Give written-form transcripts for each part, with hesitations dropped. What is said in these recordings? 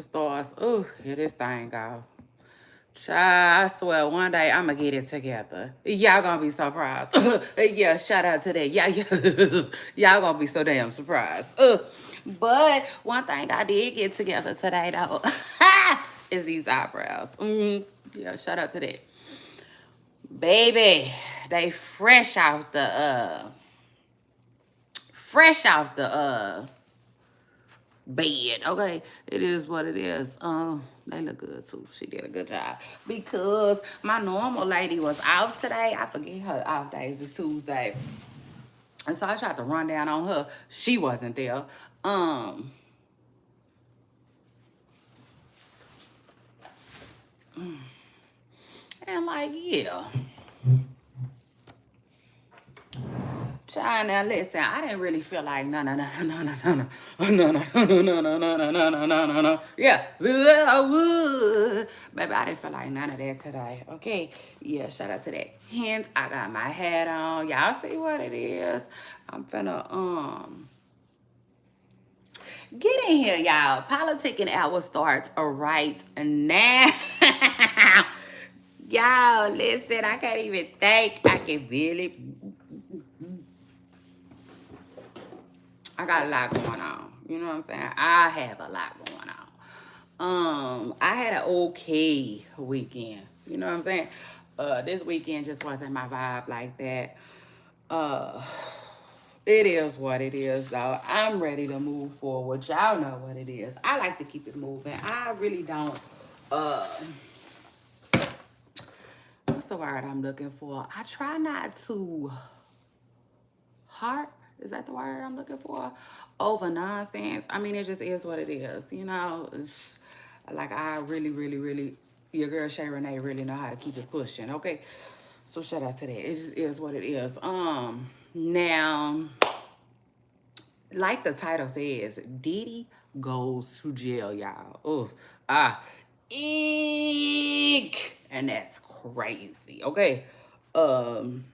Stars. Ooh, here this thing go. Child, I swear one day I'm gonna get it together. Y'all gonna be so proud. Yeah, shout out to that. Yeah, yeah. Y'all gonna be so damn surprised. But one thing I did get together today though is these eyebrows. Yeah, shout out to that. Baby, they fresh out the bed. Okay, it is what it is. They look good too. She did a good job because my normal lady was out today. I forget her off days. It's Tuesday, and so I tried to run down on her. She wasn't there. Um, and like yeah. Child, now listen, I didn't really feel like no. Yeah, baby, I didn't feel like none of that today. Okay, yeah, shout out to that. Hence, I got my hat on. Y'all see what it is? I'm finna get in here, y'all. Politicking hour starts right now. Y'all, listen, I can't even think. I can really. I got a lot going on. You know what I'm saying? I have a lot going on. I had an okay weekend. You know what I'm saying? This weekend just wasn't my vibe like that. Uh, it is what it is, though. I'm ready to move forward. Y'all know what it is. I like to keep it moving. I really don't. Uh, what's the word I'm looking for? I try not to heart, is that the word I'm looking for, over nonsense. I mean, it just is what it is, you know. It's like I really your girl Shay Renee really know how to keep it pushing. Okay, so shout out to that. It just is what it is. Now, like the title says, Diddy goes to jail, y'all. Oof, eek, and that's crazy. Okay, um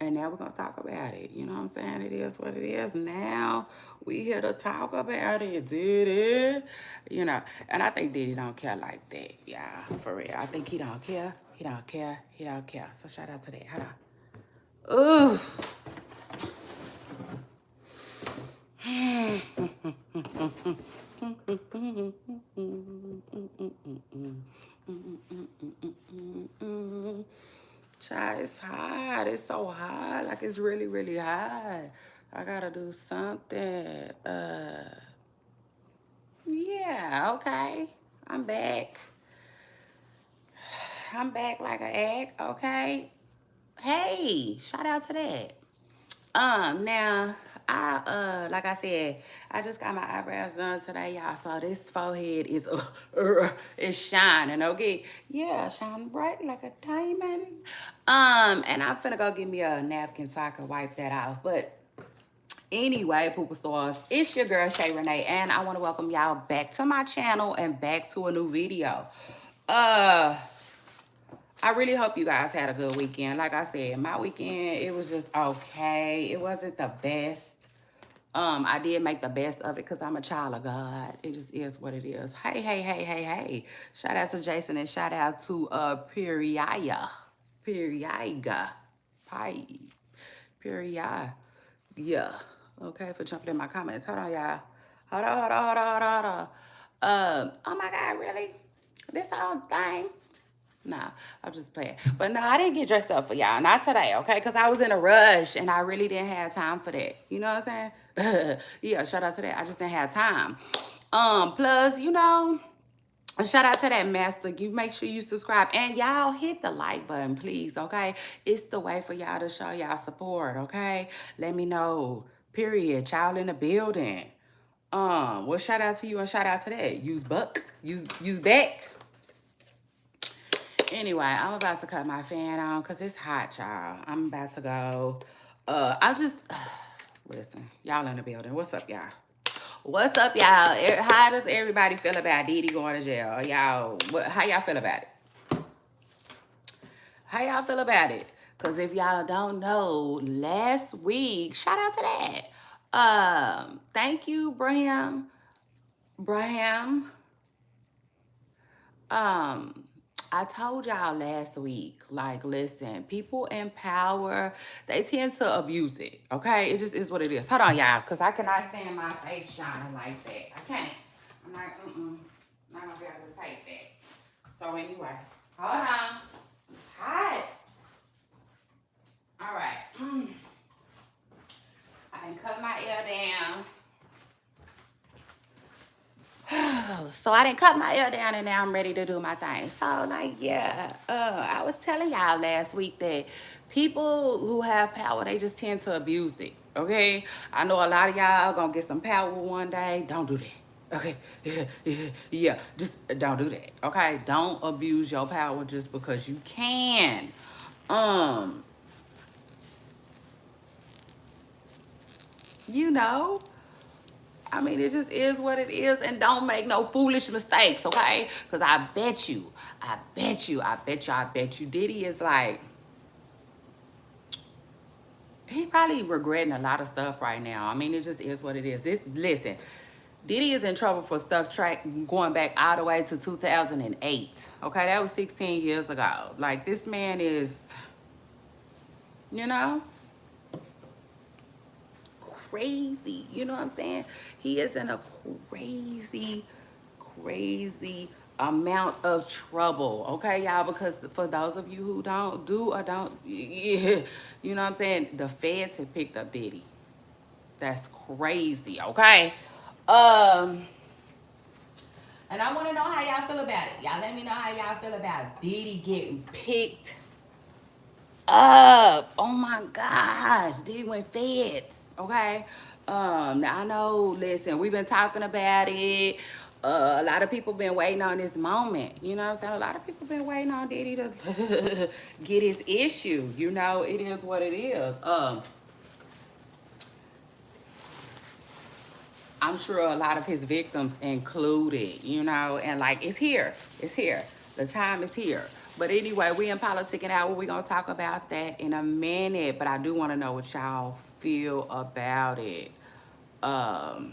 and now we're gonna talk about it. You know what I'm saying? It is what it is. Now we here to talk about it. Diddy. You know, and I think Diddy don't care like that. Yeah, for real. I think he don't care. He don't care. He don't care. So shout out to that. Hold on. Ooh. Child, it's hot. It's so hot. Like it's really hot. I gotta do something. Yeah, okay. I'm back. I'm back like an egg, okay? Hey, shout out to that. Now I like I said, I just got my eyebrows done today, y'all. So this forehead is shining, okay? Yeah, shining bright like a diamond. And I'm finna go get me a napkin so I can wipe that off. But anyway, Pooper Stars, it's your girl Shay Renee, and I want to welcome y'all back to my channel and back to a new video. Uh, I really hope you guys had a good weekend. Like I said, my weekend, it was just okay. It wasn't the best. I did make the best of it because I'm a child of God. It just is what it is. Hey. Shout out to Jason and shout out to Periaya. Periaga. Pi. Periya. Yeah. Okay, for jumping in my comments. Hold on, y'all. Hold on. Oh my God, really? This whole thing? Nah, I'm just playing. But no, I didn't get dressed up for y'all. Not today, okay? Because I was in a rush and I really didn't have time for that. You know what I'm saying? Yeah, shout out to that. I just didn't have time. Plus, you know, shout out to that master. You make sure you subscribe. And y'all hit the like button, please, okay? It's the way for y'all to show y'all support, okay? Let me know. Period. Y'all in the building. Well, shout out to you and shout out to that. Use buck. Use back. Anyway, I'm about to cut my fan on because it's hot, y'all. I'm about to go. I just listen, y'all in the building. What's up, y'all? What's up, y'all? How does everybody feel about Diddy going to jail? Y'all, how y'all feel about it? How y'all feel about it? Because if y'all don't know, last week, shout out to that. Thank you, Brahim. Braham, um, I told y'all last week, like, listen, people in power, they tend to abuse it, okay? It just is what it is. Hold on, y'all, because I cannot stand my face shining like that. I can't. I'm like, not gonna be able to take that. So anyway, hold on. It's hot. All right. I done cut my ear down. So I didn't cut my ear down and now I'm ready to do my thing. So like, yeah, I was telling y'all last week that people who have power, they just tend to abuse it. Okay, I know a lot of y'all gonna get some power one day. Don't do that. Okay, yeah, just don't do that. Okay, don't abuse your power just because you can. Um, you know, I mean, it just is what it is, and don't make no foolish mistakes, okay? Because I bet you, Diddy is like, he probably regretting a lot of stuff right now. I mean, it just is what it is. Listen, Diddy is in trouble for stuff going back all the way to 2008. Okay, that was 16 years ago. Like, this man is, you know, crazy. You know what I'm saying? He is in a crazy amount of trouble. Okay, y'all? Because for those of you who don't do or don't, yeah, you know what I'm saying? The feds have picked up Diddy. That's crazy. Okay. Um. And I want to know how y'all feel about it. Y'all let me know how y'all feel about Diddy getting picked up. Oh my gosh, Diddy went feds. Okay. Now I know, listen, we've been talking about it. A lot of people been waiting on this moment. You know what I'm saying? A lot of people been waiting on Diddy to get his issue. You know, it is what it is. I'm sure a lot of his victims included, you know, and like, it's here. It's here. The time is here. But anyway, we in Politic and Hour. We're going to talk about that in a minute. But I do want to know what y'all feel about it. Um,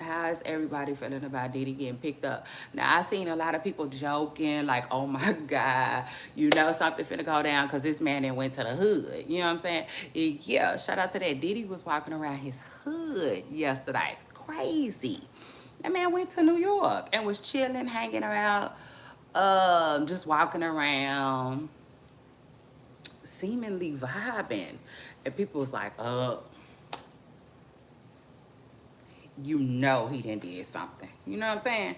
how is everybody feeling about Diddy getting picked up? Now, I seen a lot of people joking, like, oh my God, you know something finna go down because this man then went to the hood. You know what I'm saying? Yeah, shout out to that. Diddy was walking around his hood yesterday. It's crazy. That man went to New York and was chilling, hanging around, just walking around, seemingly vibing. And people was like, you know he done did something. You know what I'm saying?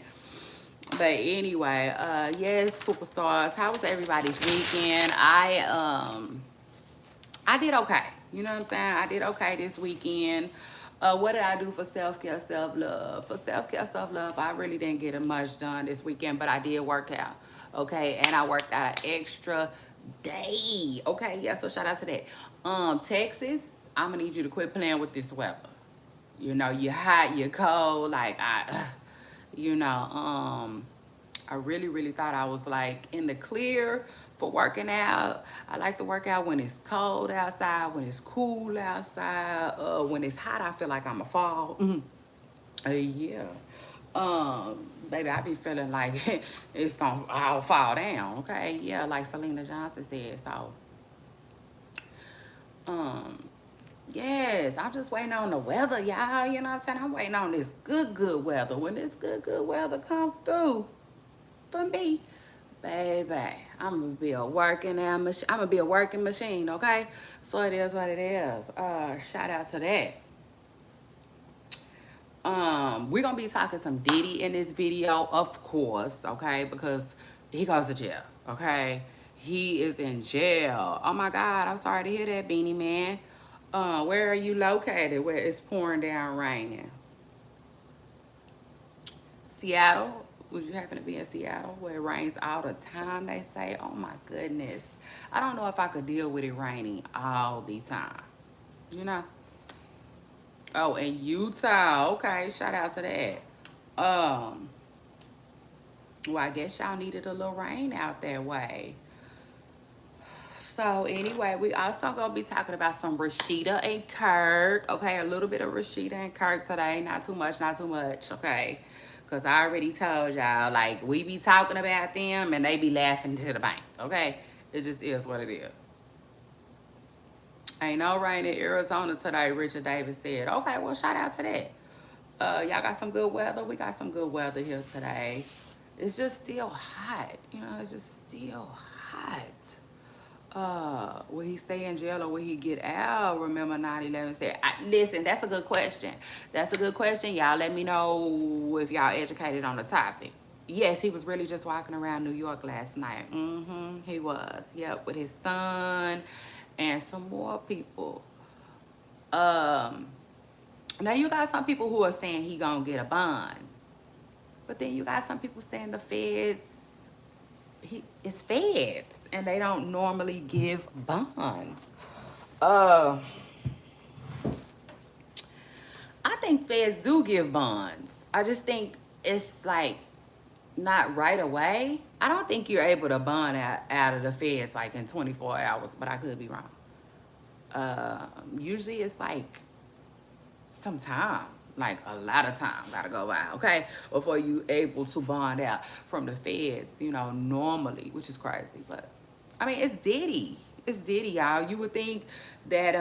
But anyway, yes, superstars. How was everybody's weekend? I did okay. You know what I'm saying? I did okay this weekend. What did I do for self-care, self-love? For self-care, self-love, I really didn't get much done this weekend, but I did work out. Okay, and I worked out an extra day. Okay, yeah, so shout out to that. Texas, I'm gonna need you to quit playing with this weather. You know, you're hot, you're cold, like you know, I really thought I was like in the clear for working out. I like to work out when it's cold outside, when it's cool outside, when it's hot, I feel like I'm a fall. Yeah. Baby, I be feeling like it's gonna all fall down, okay? Yeah, like Selena Johnson said. So, um, yes, I'm just waiting on the weather, y'all. You know what I'm saying? I'm waiting on this good weather. When this good weather come through for me, baby, I'm gonna be a working machine. I'm gonna be a working machine, okay? So it is what it is. Shout out to that. We're gonna be talking some Diddy in this video, of course, okay? Because he goes to jail, okay? He is in jail. Oh my God, I'm sorry to hear that, Beanie Man. Where are you located? Where it's pouring down raining? Seattle? Would you happen to be in Seattle where it rains all the time, they say? Oh my goodness. I don't know if I could deal with it raining all the time. You know? Oh, in Utah. Okay, shout out to that. Um, well, I guess y'all needed a little rain out that way. So anyway, we also gonna be talking about some Rashida and Kirk. Okay, a little bit of Rashida and Kirk today. Not too much, not too much. Okay, because I already told y'all, like, we be talking about them and they be laughing to the bank. Okay, it just is what it is. Ain't no rain in Arizona today, Richard Davis said. Okay, well, shout out to that. Y'all got some good weather. We got some good weather here today. It's just still hot. You know, it's just still hot. Will he stay in jail or will he get out? Remember 9/11 said, listen, that's a good question. That's a good question. Y'all let me know if y'all educated on the topic. Yes, he was really just walking around New York last night. He was. Yep, with his son and some more people. Now you got some people who are saying he gonna get a bond. But then you got some people saying the feds, it's feds, and they don't normally give bonds. Uh, I think feds do give bonds. I just think it's like not right away. I don't think you're able to bond out of the feds like in 24 hours, but I could be wrong. Usually it's like some time, like a lot of time gotta go by, okay, before you able to bond out from the feds, you know, normally, which is crazy. But I mean, it's Diddy. It's Diddy, y'all. You would think that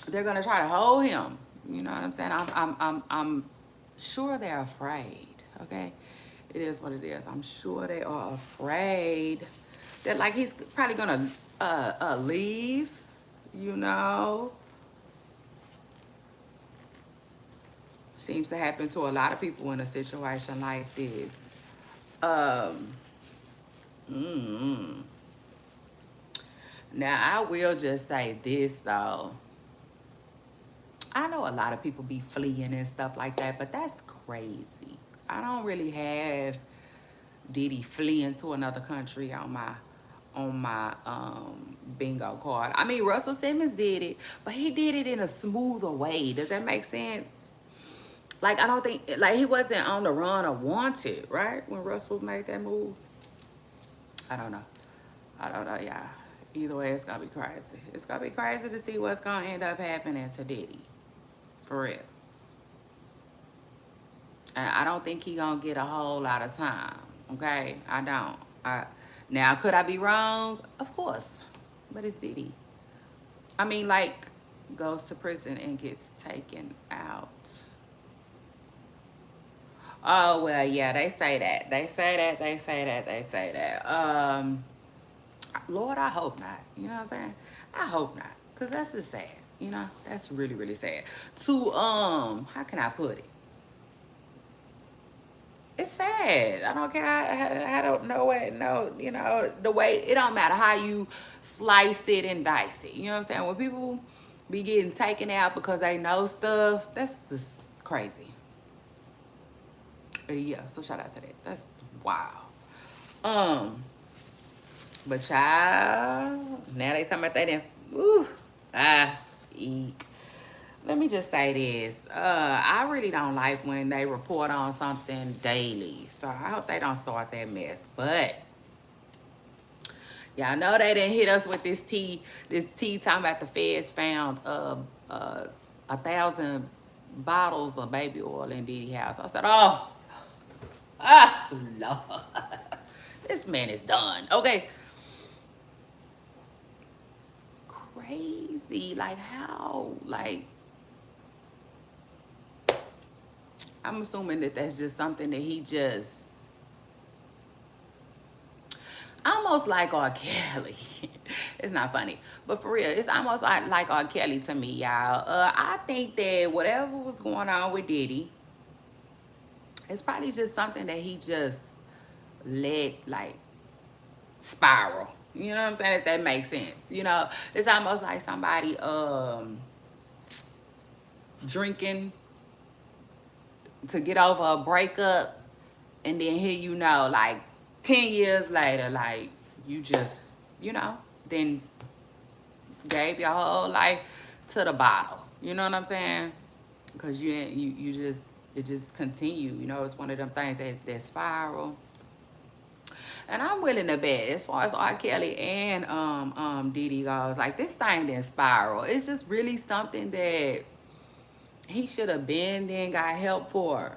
they're gonna try to hold him. You know what I'm saying? I'm sure they're afraid. Okay, it is what it is. I'm sure they are afraid that like he's probably gonna leave. You know, seems to happen to a lot of people in a situation like this. Um, mm. Now I will just say this though. I know a lot of people be fleeing and stuff like that, but that's crazy. I don't really have Diddy fleeing to another country on my bingo card. I mean, Russell Simmons did it, but he did it in a smoother way. Does that make sense? Like, I don't think, like, he wasn't on the run or wanted, right? When Russell made that move. I don't know. I don't know, y'all. Either way, it's gonna be crazy. It's gonna be crazy to see what's gonna end up happening to Diddy. For real. And I don't think he gonna get a whole lot of time. Okay? I don't. Now, could I be wrong? Of course. But it's Diddy. I mean, like, goes to prison and gets taken out. Oh, well, yeah, they say that. They say that, they say that, they say that. Lord, I hope not. You know what I'm saying? I hope not. Because that's just sad. You know? That's really, really sad. To, how can I put it? It's sad. I don't care. I don't know it. No, you know, the way, it don't matter how you slice it and dice it. You know what I'm saying? When people be getting taken out because they know stuff, that's just crazy. Yeah, so shout out to that. That's wow. But child, now they talking about that and eek. Let me just say this. I really don't like when they report on something daily. So I hope they don't start that mess. But y'all know they didn't hit us with this tea. This tea talking about the feds found 1,000 bottles of baby oil in Diddy house. I said, oh, Lord. This man is done. Okay. Crazy. Like how? Like, I'm assuming that that's just something that he just, almost like R. Kelly. It's not funny, but for real, it's almost like R. Kelly to me, y'all. I think that whatever was going on with Diddy, it's probably just something that he just let like spiral. You know what I'm saying? If that makes sense. You know, it's almost like somebody drinking to get over a breakup, and then here you know, like 10 years later, like you just, you know, then gave your whole life to the bottle. You know what I'm saying? Because you just, it just continue. You know, it's one of them things that spiral. And I'm willing to bet, as far as R. Kelly and Diddy goes, like, this thing didn't spiral. It's just really something that he should have been then got help for.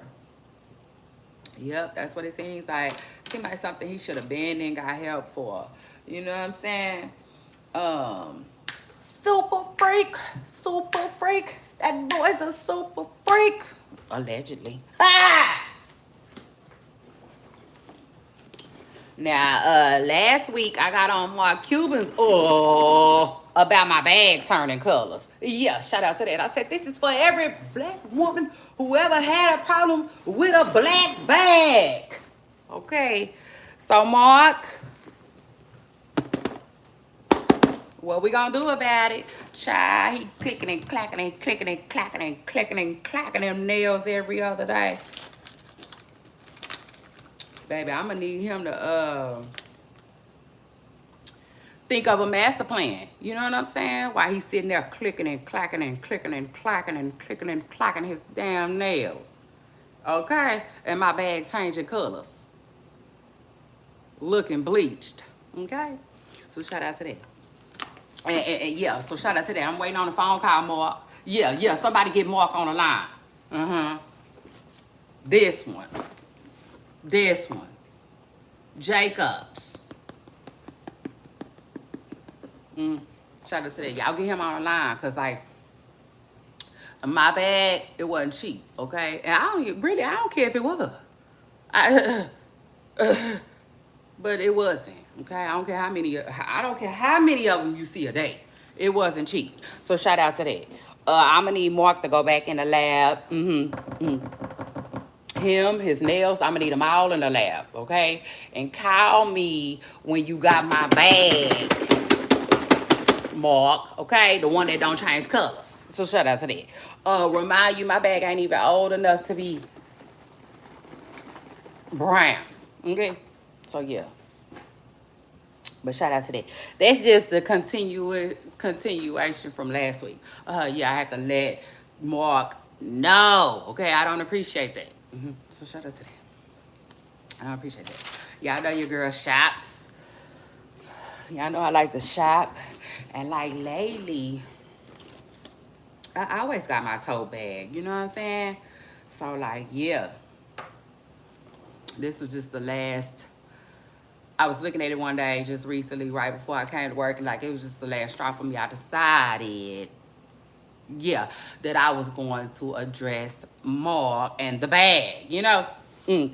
Yep, that's what it seems like. Seems like something he should have been and got help for. You know what I'm saying? Um, super freak, super freak. That boy's a super freak. Allegedly. Ah! Now, last week I got on Mark Cuban's about my bag turning colors. Yeah, shout out to that. I said this is for every black woman who ever had a problem with a black bag. Okay, so Mark, what we gonna do about it? Child, he clicking and clacking and clicking and clacking and clicking and clacking them nails every other day. Baby, I'm gonna need him to think of a master plan. You know what I'm saying? While he's sitting there clicking and clacking and clicking and clacking and clicking and clacking his damn nails. Okay? And my bag changing colors. Looking bleached. Okay? So shout out to that. And yeah, so shout out to that. I'm waiting on a phone call, Mark. Yeah, somebody get Mark on the line. This one. Jacobs. Shout out to that. Y'all get him on the line, because, like, my bag, it wasn't cheap, okay? And I don't care if it was. But it wasn't, okay? I don't care how many of them you see a day. It wasn't cheap. So shout out to that. I'm gonna need Mark to go back in the lab. Him, his nails, I'm gonna need them all in the lab, okay? And call me when you got my bag, Mark, okay? The one that don't change colors. So shout out to that. Remind you, my bag ain't even old enough to be brown, okay? So yeah. But shout out to that. That's just the continuation from last week. Yeah, I had to let Mark know, okay? I don't appreciate that. So shout out to that. I don't appreciate that. Y'all know your girl shops. Y'all know I like to shop. And like lately, I always got my tote bag. You know what I'm saying? So like, yeah. This was just the last. I was looking at it one day just recently, right before I came to work. And like, it was just the last straw for me. I decided, yeah, that I was going to address Mark and the bag, you know? It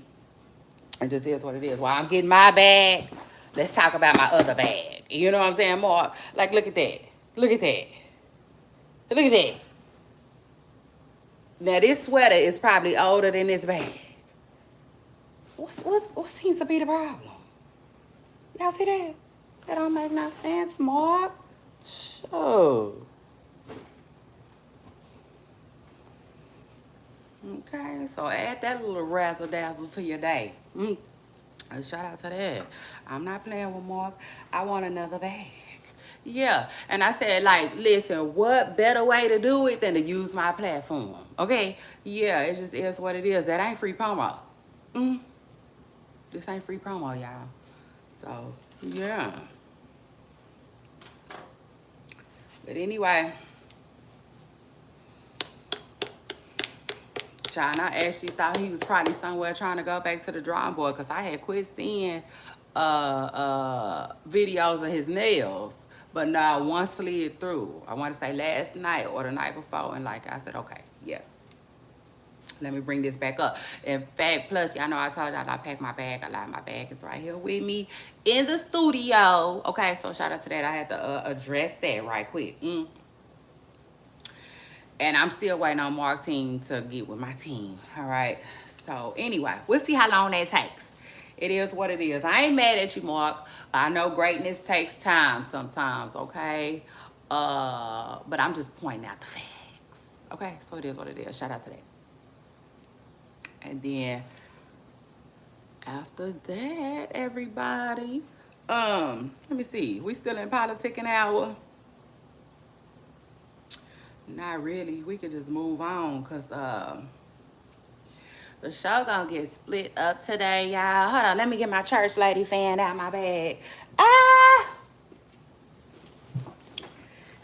just is what it is. While I'm getting my bag, let's talk about my other bag. You know what I'm saying, Mark? Like, look at that. Look at that. Look at that. Now, this sweater is probably older than this bag. What seems to be the problem? Y'all see that? That don't make no sense, Mark. Sure. Okay, so add that little razzle dazzle to your day. Shout out to that. I'm not playing with Mark. I want another bag. Yeah, and I said, like, listen, what better way to do it than to use my platform? Okay, yeah, it just is what it is. That ain't free promo. This ain't free promo, y'all. So, yeah. But anyway, Sean, I actually thought he was probably somewhere trying to go back to the drawing board, because I had quit seeing videos of his nails. But now one slid through. I want to say last night or the night before. And like I said, okay, yeah. Let me bring this back up. In fact, plus, y'all know I told y'all I packed my bag a lot. My bag is right here with me in the studio. Okay, so shout out to that. I had to address that right quick. And I'm still waiting on Mark's team to get with my team. All right. So anyway, we'll see how long that takes. It is what it is. I ain't mad at you, Mark. I know greatness takes time sometimes, okay? But I'm just pointing out the facts. Okay, so it is what it is. Shout out to that. And then after that, everybody, let me see. We still in politicking hour? Not really. We could just move on, because The show gonna get split up today, y'all. Hold on, let me get my church lady fan out my bag. Ah,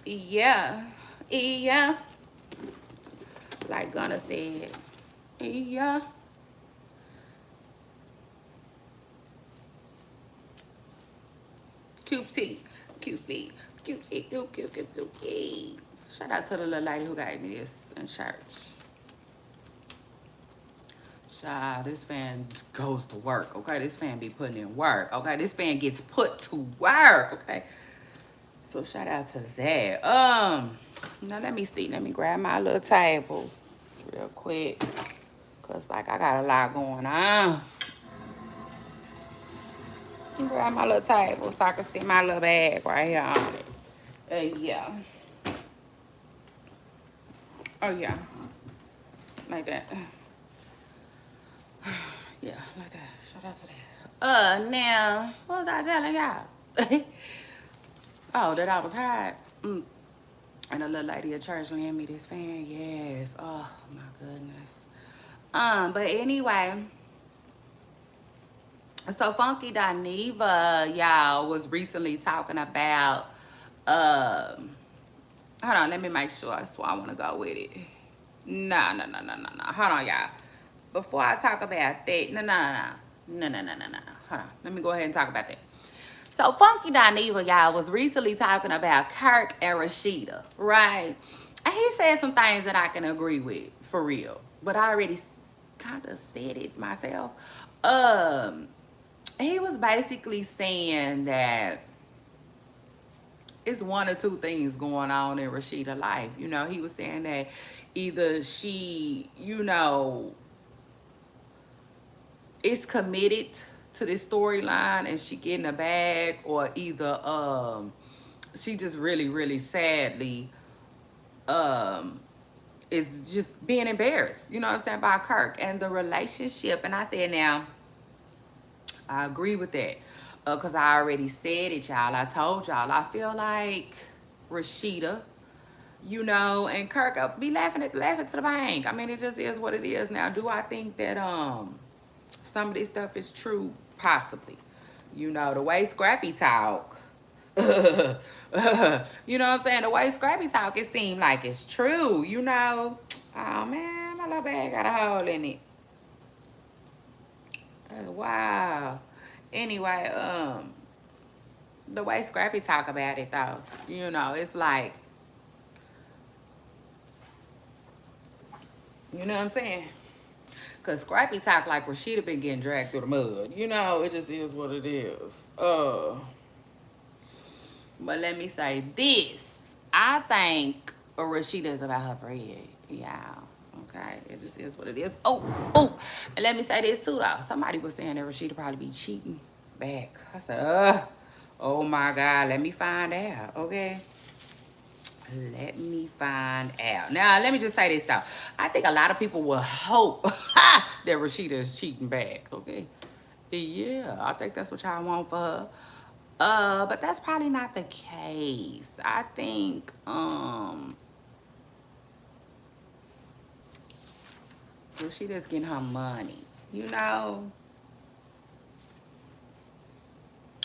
yeah, yeah. Like Gunna said, yeah. Cupid, Cupid, Cupid, Cupid. Shout out to the little lady who gave me this in church. Child, this fan goes to work, okay? This fan be putting in work, okay? This fan gets put to work, okay? So shout out to that. Now let me see. Let me grab my little table real quick. Cause like I got a lot going on. Grab my little table so I can see my little bag right here on it. Yeah. Oh yeah. Like that. Yeah, like that. Shout out to that. Now, what was I telling y'all? Oh, that I was hot. And a little lady at church lent me this fan. Yes. Oh my goodness. But anyway, so Funky Dineva, y'all, was recently talking about hold on, let me make sure that's where I want to go with it. No. Hold on, y'all. Before I talk about that, no. Hold on. Let me go ahead and talk about that. So Funky Dineva, y'all, was recently talking about Kirk and Rashida, right? And he said some things that I can agree with, for real. But I already kind of said it myself. He was basically saying that it's one or two things going on in Rashida's life. You know, he was saying that either she, you know, is committed to this storyline and she getting a bag, or either she just really sadly is just being embarrassed, you know what I'm saying, by Kirk and the relationship. And I said, now I agree with that, because I already said it, y'all. I told y'all I feel like Rashida, you know, and Kirk be laughing to the bank. I mean, it just is what it is. Now, do I think that some of this stuff is true? Possibly. You know, the way Scrappy talk, you know what I'm saying? The way Scrappy talk, it seemed like it's true, you know. Oh man, my little bag got a hole in it. Wow. Anyway, the way Scrappy talk about it though, you know, it's like, you know what I'm saying? Cause Scrappy talk like Rashida been getting dragged through the mud. You know, it just is what it is. But let me say this. I think Rashida is about her bread. Yeah. Okay. It just is what it is. Oh. And let me say this too though. Somebody was saying that Rashida probably be cheating back. I said, oh my God, let me find out. Okay. Let me find out. Now, let me just say this, though. I think a lot of people will hope that Rashida is cheating back, okay? Yeah, I think that's what y'all want for her. But that's probably not the case. I think, Rashida's getting her money, you know?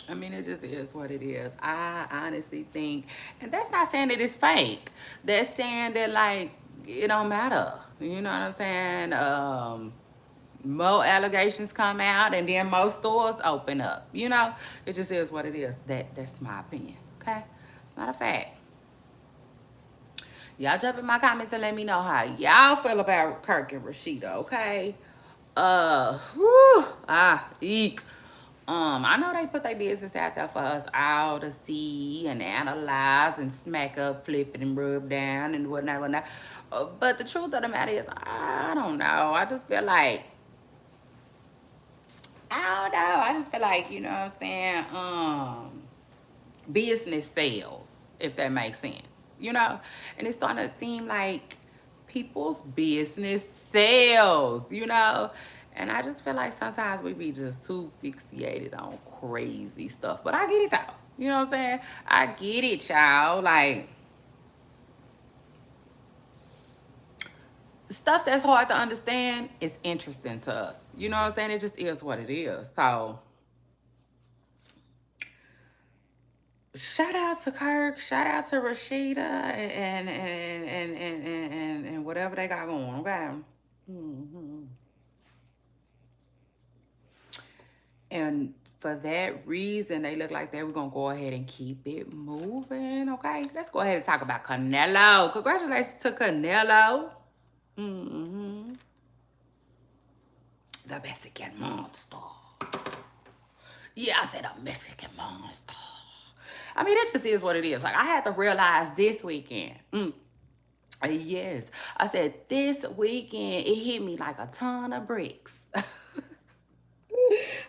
I mean, it just is what it is. I honestly think, and that's not saying that it's fake. That's saying that, like, it don't matter. You know what I'm saying? More allegations come out and then more stores open up. You know, it just is what it is. That's my opinion, okay? It's not a fact. Y'all jump in my comments and let me know how y'all feel about Kirk and Rashida, okay? Eek. I know they put their business out there for us all to see and analyze and smack up, flip it, and rub down and whatnot. But the truth of the matter is, I don't know. I just feel like, I don't know. I just feel like, you know what I'm saying? Business sales, if that makes sense, you know? And it's starting to seem like people's business sales, you know? And I just feel like sometimes we be just too fixated on crazy stuff. But I get it though. You know what I'm saying? I get it, y'all. Like, stuff that's hard to understand is interesting to us. You know what I'm saying? It just is what it is. So shout out to Kirk, shout out to Rashida and whatever they got going, okay? Hmm. And for that reason, they look like they were gonna go ahead and keep it moving, okay? Let's go ahead and talk about Canelo. Congratulations to Canelo. Hmm. The Mexican monster. Yeah, I said a Mexican monster. I mean, it just is what it is. Like, I had to realize this weekend. Yes. I said this weekend, it hit me like a ton of bricks.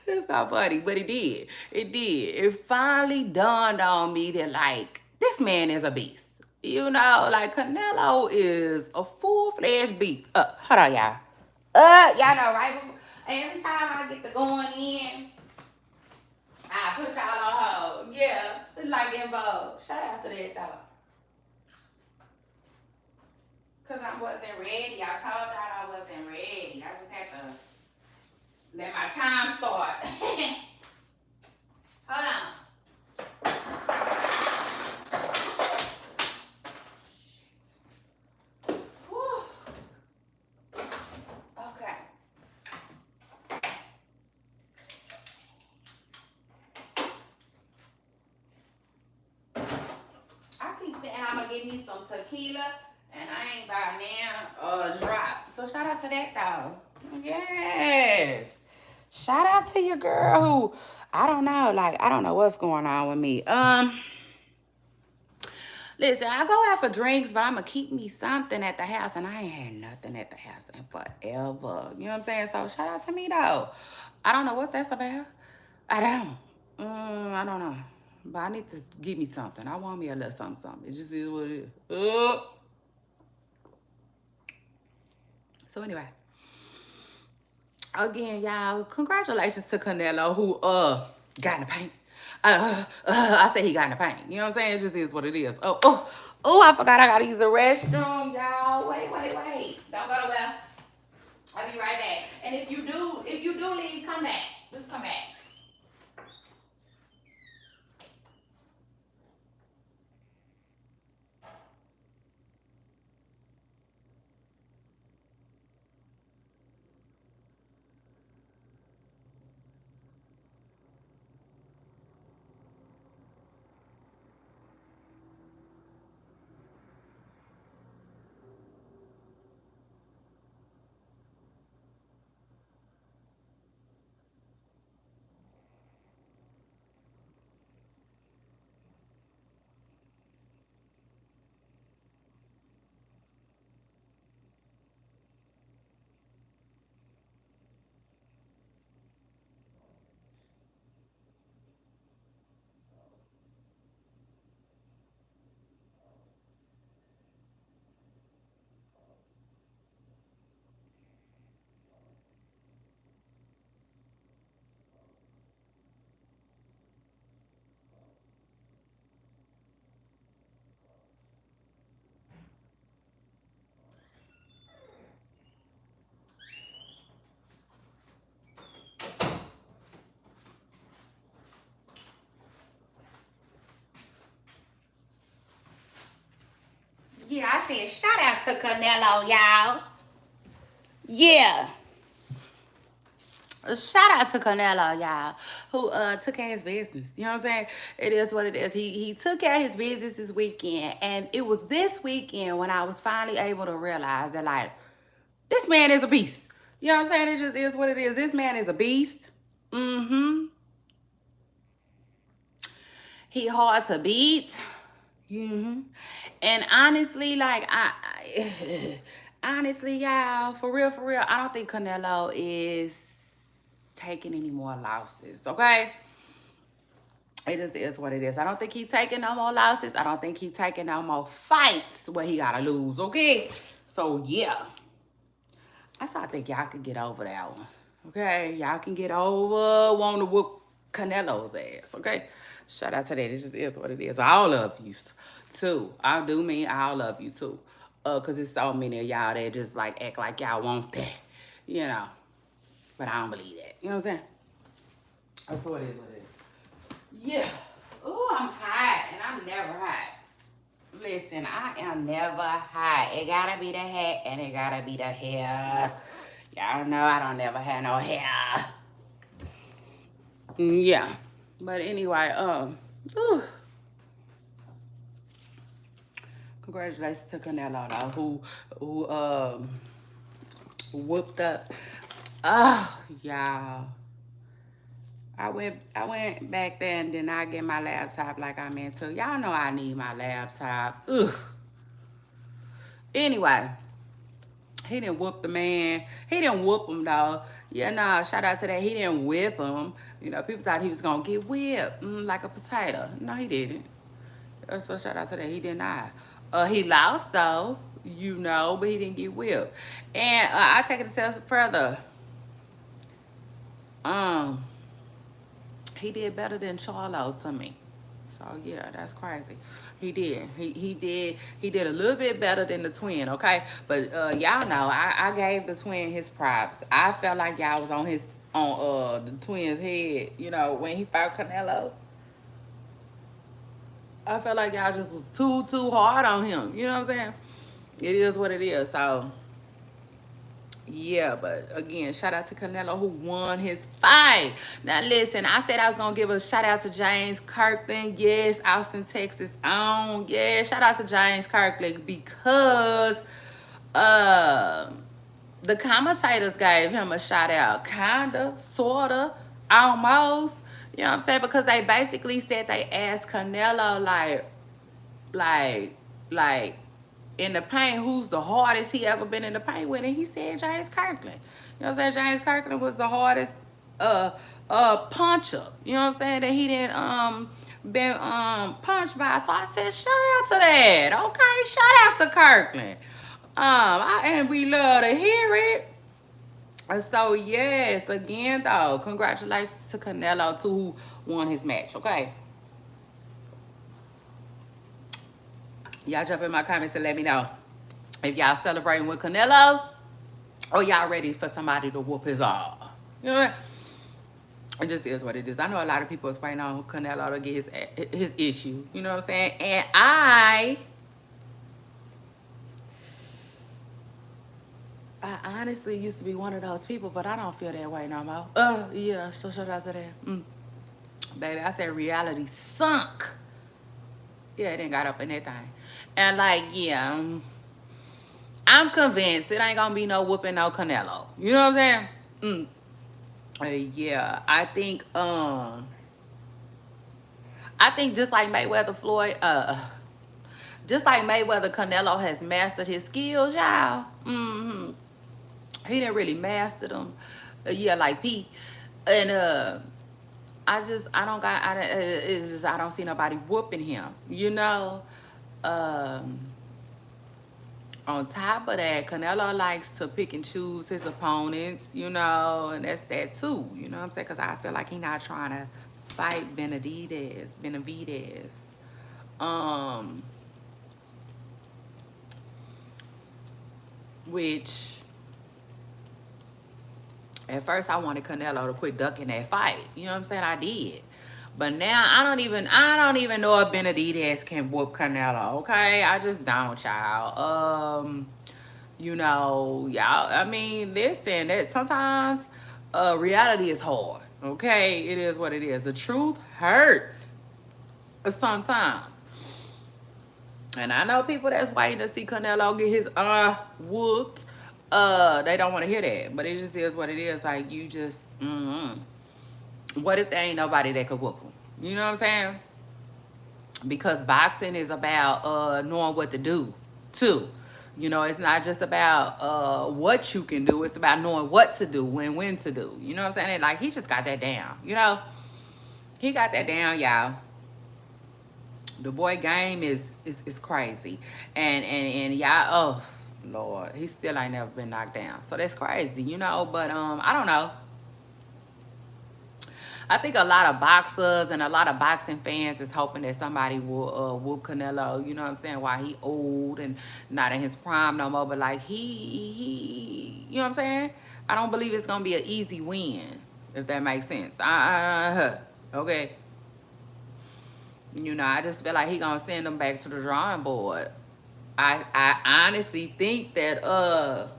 That's not funny, but it did. It did. It finally dawned on me that, like, this man is a beast. You know, like, Canelo is a full-fledged beast. Hold on, y'all. Y'all know, right? Every time I get to going in, I put y'all on hold. Yeah, it's like in vogue. Shout out to that, though. Because I wasn't ready. I told y'all I wasn't ready. I just had to let my time start. Hold on. Whew. Okay. I keep saying I'm going to get me some tequila, and I ain't by now drop. So shout out to that, though. Yes. Shout out to your girl who, I don't know, like, I don't know what's going on with me. Listen, I go out for drinks, but I'm going to keep me something at the house. And I ain't had nothing at the house in forever. You know what I'm saying? So shout out to me, though. I don't know what that's about. I don't. I don't know. But I need to give me something. I want me a little something, something. It just is what it is. So anyway. Again, y'all, congratulations to Canelo who got in the paint. I say he got in the paint. You know what I'm saying? It just is what it is. Oh, I forgot I gotta use the restroom, y'all. Wait. Don't go nowhere. I'll be right back. And if you do leave, come back. Just come back. Yeah, I said shout out to Canelo, y'all. Yeah. Shout out to Canelo, y'all, who took care of his business. You know what I'm saying? It is what it is. He took care of his business this weekend. And it was this weekend when I was finally able to realize that, like, this man is a beast. You know what I'm saying? It just is what it is. This man is a beast. Mm-hmm. He hard to beat. Mm-hmm. And honestly, like, honestly, y'all, for real, I don't think Canelo is taking any more losses, okay? It just is what it is. I don't think he's taking no more losses. I don't think he's taking no more fights where he gotta lose, okay? So, yeah. That's how I think y'all can get over that one, okay? Y'all can get over wanting to whoop Canelo's ass, okay? Shout out to that. It just is what it is. All of you, too. I do mean all of you, too. Cause there's so many of y'all that just like act like y'all want that, you know. But I don't believe that. You know what I'm saying? That's what it is. What it is. Yeah. Oh, I'm hot, and I'm never hot. Listen, I am never hot. It gotta be the hat, and it gotta be the hair. Y'all know I don't never have no hair. Yeah. But anyway, ooh, congratulations to Canelo though, who whooped up. Oh, y'all. I went back there and did not get my laptop like I meant to. Y'all know I need my laptop. Ugh. Anyway, he didn't whoop the man. He didn't whoop him though. Yeah, nah, shout out to that. He didn't whip him. You know, people thought he was gonna get whipped like a potato. No, he didn't. So shout out to that. He did not. He lost though, you know, but he didn't get whipped. And I take it a step further. Um, he did better than Charlo to me. So yeah, that's crazy. He did. He did a little bit better than the twin, okay? But y'all know I gave the twin his props. I felt like y'all was on the twin's head, you know, when he fought Canelo. I felt like y'all just was too hard on him. You know what I'm saying? It is what it is. So yeah, but again, shout out to Canelo who won his fight. Now listen, I said I was gonna give a shout out to James Kirkland. Yes, Austin, Texas on. Yeah, shout out to James Kirkland because the commentators gave him a shout out. Kinda, sorta, almost. You know what I'm saying? Because they basically said they asked Canelo like, like in the paint, who's the hardest he ever been in the paint with, and he said James Kirkland. You know what I'm saying? James Kirkland was the hardest puncher. You know what I'm saying? That he didn't been punched by. So I said, shout out to that. Okay, shout out to Kirkland. And we love to hear it. So yes, again though, congratulations to Canelo too, who won his match. Okay. Y'all jump in my comments and let me know if y'all celebrating with Canelo or y'all ready for somebody to whoop his ass. You know what? It just is what it is. I know a lot of people is waiting on Canelo to get his issue. You know what I'm saying? And I honestly used to be one of those people, but I don't feel that way no more. Yeah, so shout out to that. Baby, I said reality sunk. Yeah, it didn't got up in that thing. And like, yeah, I'm convinced it ain't gonna be no whooping no Canelo. You know what I'm saying? Yeah, I think just like Mayweather Floyd, just like Mayweather Canelo has mastered his skills, y'all. He didn't really master them. Yeah, like Pete. And I don't see nobody whooping him, you know. On top of that, Canelo likes to pick and choose his opponents, you know, and that's that too, you know what I'm saying? Because I feel like he's not trying to fight Benavidez. Which at first I wanted Canelo to quit ducking that fight. You know what I'm saying? I did. But now I don't even know if Benavidez can whoop Canelo, okay? I just don't, y'all. You know, y'all, I mean, listen, that sometimes reality is hard, okay? It is what it is. The truth hurts sometimes. And I know people that's waiting to see Canelo get his whooped. They don't want to hear that. But it just is what it is. Like, you just, what if there ain't nobody that could whoop him? You know what I'm saying? Because boxing is about knowing what to do, too. You know, it's not just about what you can do. It's about knowing what to do and when to do. You know what I'm saying? Like, he just got that down. You know? He got that down, y'all. The boy game is crazy. And y'all, oh, Lord. He still ain't never been knocked down. So that's crazy, you know? But, I don't know. I think a lot of boxers and a lot of boxing fans is hoping that somebody will whoop Canelo. You know what I'm saying? While he old and not in his prime no more, but like you know what I'm saying? I don't believe it's gonna be an easy win, if that makes sense. Okay. You know, I just feel like he gonna send them back to the drawing board. I honestly think that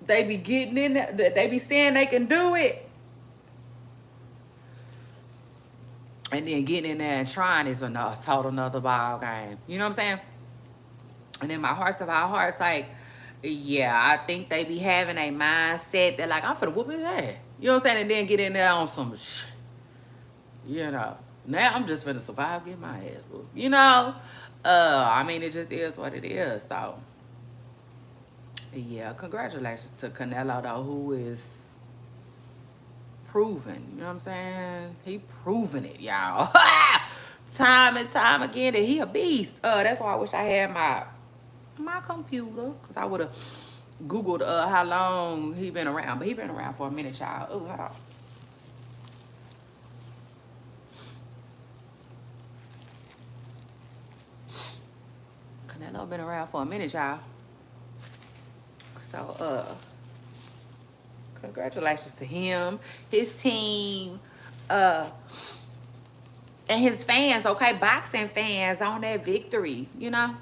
they be getting in there, they be saying they can do it, and then getting in there and trying is a total another ball game. You know what I'm saying? And in my hearts of our hearts, like, yeah, I think they be having a mindset that like, I'm finna whoop his ass. You know what I'm saying? And then get in there on some you know. Now I'm just finna survive, get my ass whooped. You know? I mean, it just is what it is. So yeah, congratulations to Canelo though, who is proven. You know what I'm saying? He proven it, y'all. Time and time again that he a beast. That's why I wish I had my computer, because I would have Googled how long he been around. But he been around for a minute, y'all. Oh, hold on. Canelo been around for a minute, y'all. So, congratulations to him, his team, and his fans, okay? Boxing fans on that victory, you know?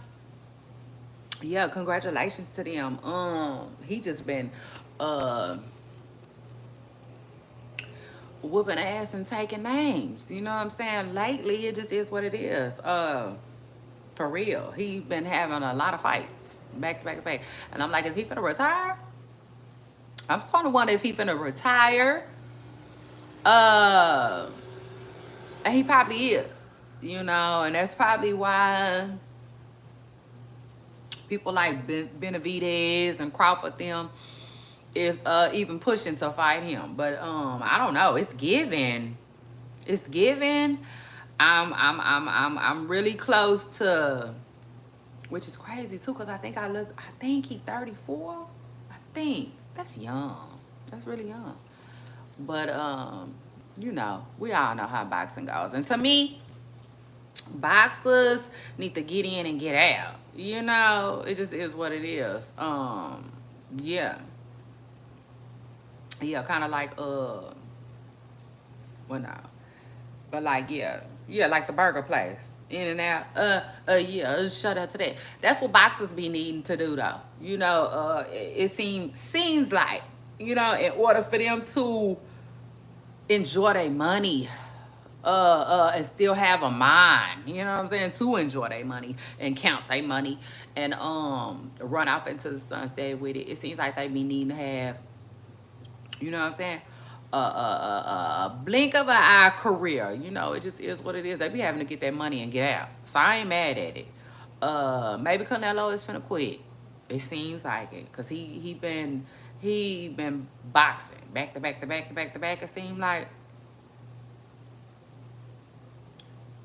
Yeah, congratulations to them. He just been whooping ass and taking names. You know what I'm saying? Lately, it just is what it is. For real. He been having a lot of fights. Back to back to back. And I'm like, is he finna retire? I'm starting to wonder if he finna retire. And he probably is. You know, and that's probably why people like Benavidez and Crawford them is even pushing to fight him. But I don't know. It's given. It's given. I'm really close to, which is crazy too, because I think he 34. I think that's young. That's really young. But you know, we all know how boxing goes. And to me, boxers need to get in and get out. You know, it just is what it is. Yeah. Yeah, kind of like well, no. But like, yeah, like the burger place, in and out. Yeah, shout out to that. That's what boxers be needing to do, though. You know, it seems like, you know, in order for them to enjoy their money, and still have a mind, you know what I'm saying, to enjoy their money and count their money and run off into the sunset with it. It seems like they be needing to have, you know what I'm saying, a blink of an eye career. You know, it just is what it is. They be having to get that money and get out. So I ain't mad at it. Maybe Canelo is finna quit. It seems like it, cause he been boxing back to back to back to back to back. It seemed like.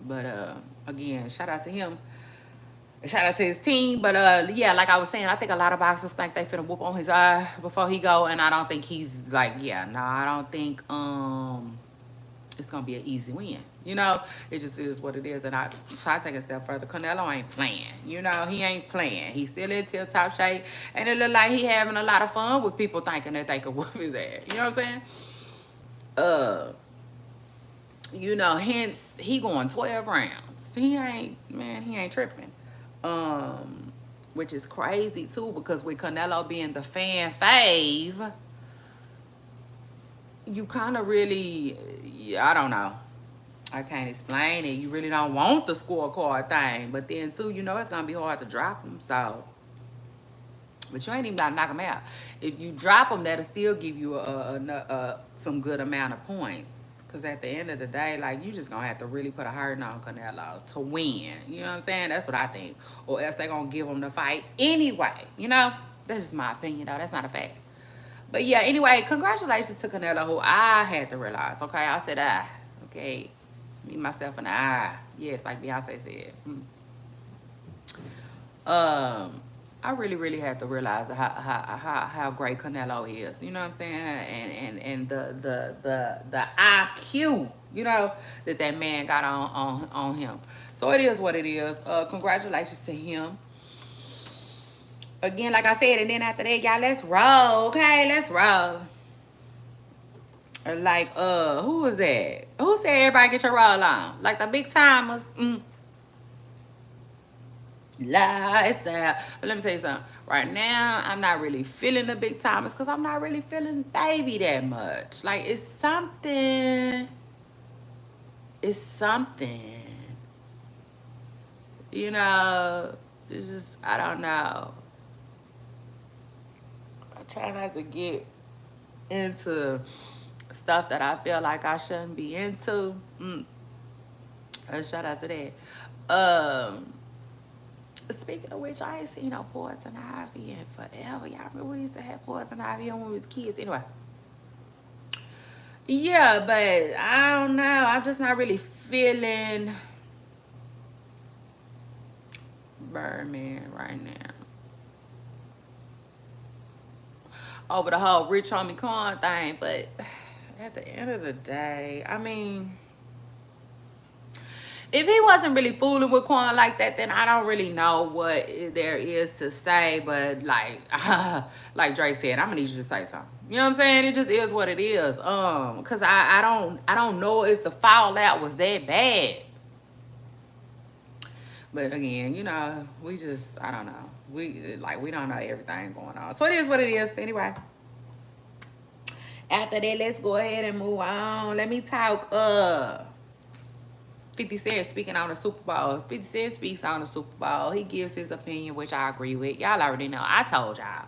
But again, shout out to him. Shout out to his team. But yeah, like I was saying, I think a lot of boxers think they finna whoop on his eye before he go, and I don't think he's like, yeah, no, I don't think it's gonna be an easy win. You know, it just is what it is. And I try to take a step further. Canelo ain't playing. You know, he ain't playing. He's still in tip top shape, and it look like he having a lot of fun with people thinking that they could whoop his ass. You know what I'm saying? You know, hence he going 12 rounds. He ain't tripping. Which is crazy too, because with Canelo being the fan fave, you kind of really, I don't know. I can't explain it. You really don't want the scorecard thing, but then too, you know, it's gonna be hard to drop him. So, but you ain't even gotta knock him out. If you drop him, that'll still give you some good amount of points. Because at the end of the day, like, you just gonna have to really put a hurting on Canelo to win. You know what I'm saying? That's what I think. Or else they gonna give him the fight anyway. You know? That's just my opinion, though. That's not a fact. But yeah, anyway, congratulations to Canelo, who I had to realize. Okay, I said I. Okay, me, myself, and I. Yes, like Beyonce said. I really, really had to realize how great Canelo is. You know what I'm saying? And the IQ, you know, that man got on him. So it is what it is. Congratulations to him. Again, like I said, and then after that, y'all, let's roll. Okay, let's roll. Like, who was that? Who said everybody get your roll on? Like the big timers. Lights out. But let me tell you something. Right now, I'm not really feeling the big timers because I'm not really feeling baby that much. Like, it's something. It's something. You know, it's just, I don't know. I try not to get into stuff that I feel like I shouldn't be into. Shout out to that. Speaking of which, I ain't seen no Poison Ivy in forever. Y'all remember we used to have Poison Ivy when we was kids? Anyway. Yeah, but I don't know. I'm just not really feeling Birdman right now. Over the whole Rich Homie Con thing, but at the end of the day, I mean, if he wasn't really fooling with Quan like that, then I don't really know what there is to say. But like Drake said, I'm gonna need you to say something. You know what I'm saying? It just is what it is. Cause I don't know if the fallout was that bad. But again, you know, we just, I don't know. We don't know everything going on. So it is what it is. Anyway. After that, let's go ahead and move on. Let me talk 50 Cent speaking on the Super Bowl. 50 Cent speaks on the Super Bowl. He gives his opinion, which I agree with. Y'all already know. I told y'all.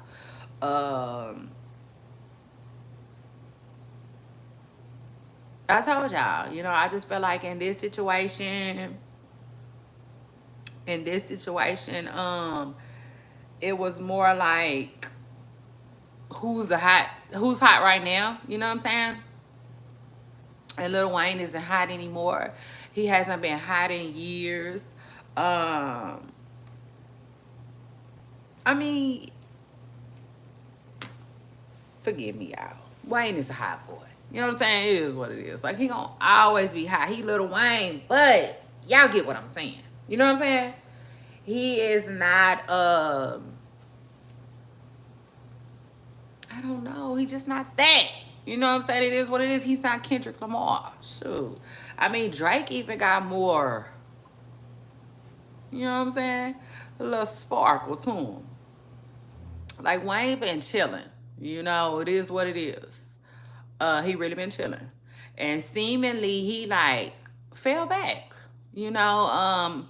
I told y'all. You know, I just feel like in this situation, it was more like who's hot right now. You know what I'm saying? And Lil Wayne isn't hot anymore. He hasn't been hot in years. I mean, forgive me, y'all. Wayne is a hot boy. You know what I'm saying? It is what it is. Like, he gonna always be hot. He Lil Wayne, but y'all get what I'm saying. You know what I'm saying? He is not, I don't know. He just not that. You know what I'm saying? It is what it is. He's not Kendrick Lamar. Shoot. I mean, Drake even got more, you know what I'm saying? A little sparkle to him. Like, Wayne been chilling. You know, it is what it is. He really been chilling. And seemingly, he, like, fell back. You know,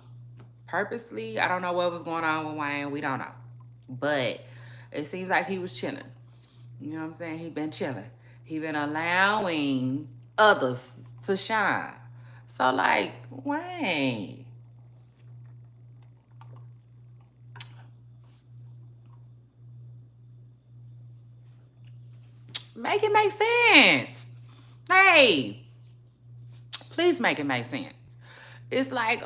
purposely. I don't know what was going on with Wayne. We don't know. But it seems like he was chilling. You know what I'm saying? He been chilling. He been allowing others to shine. So, like, Wayne. Make it make sense. Hey. Please make it make sense. It's like,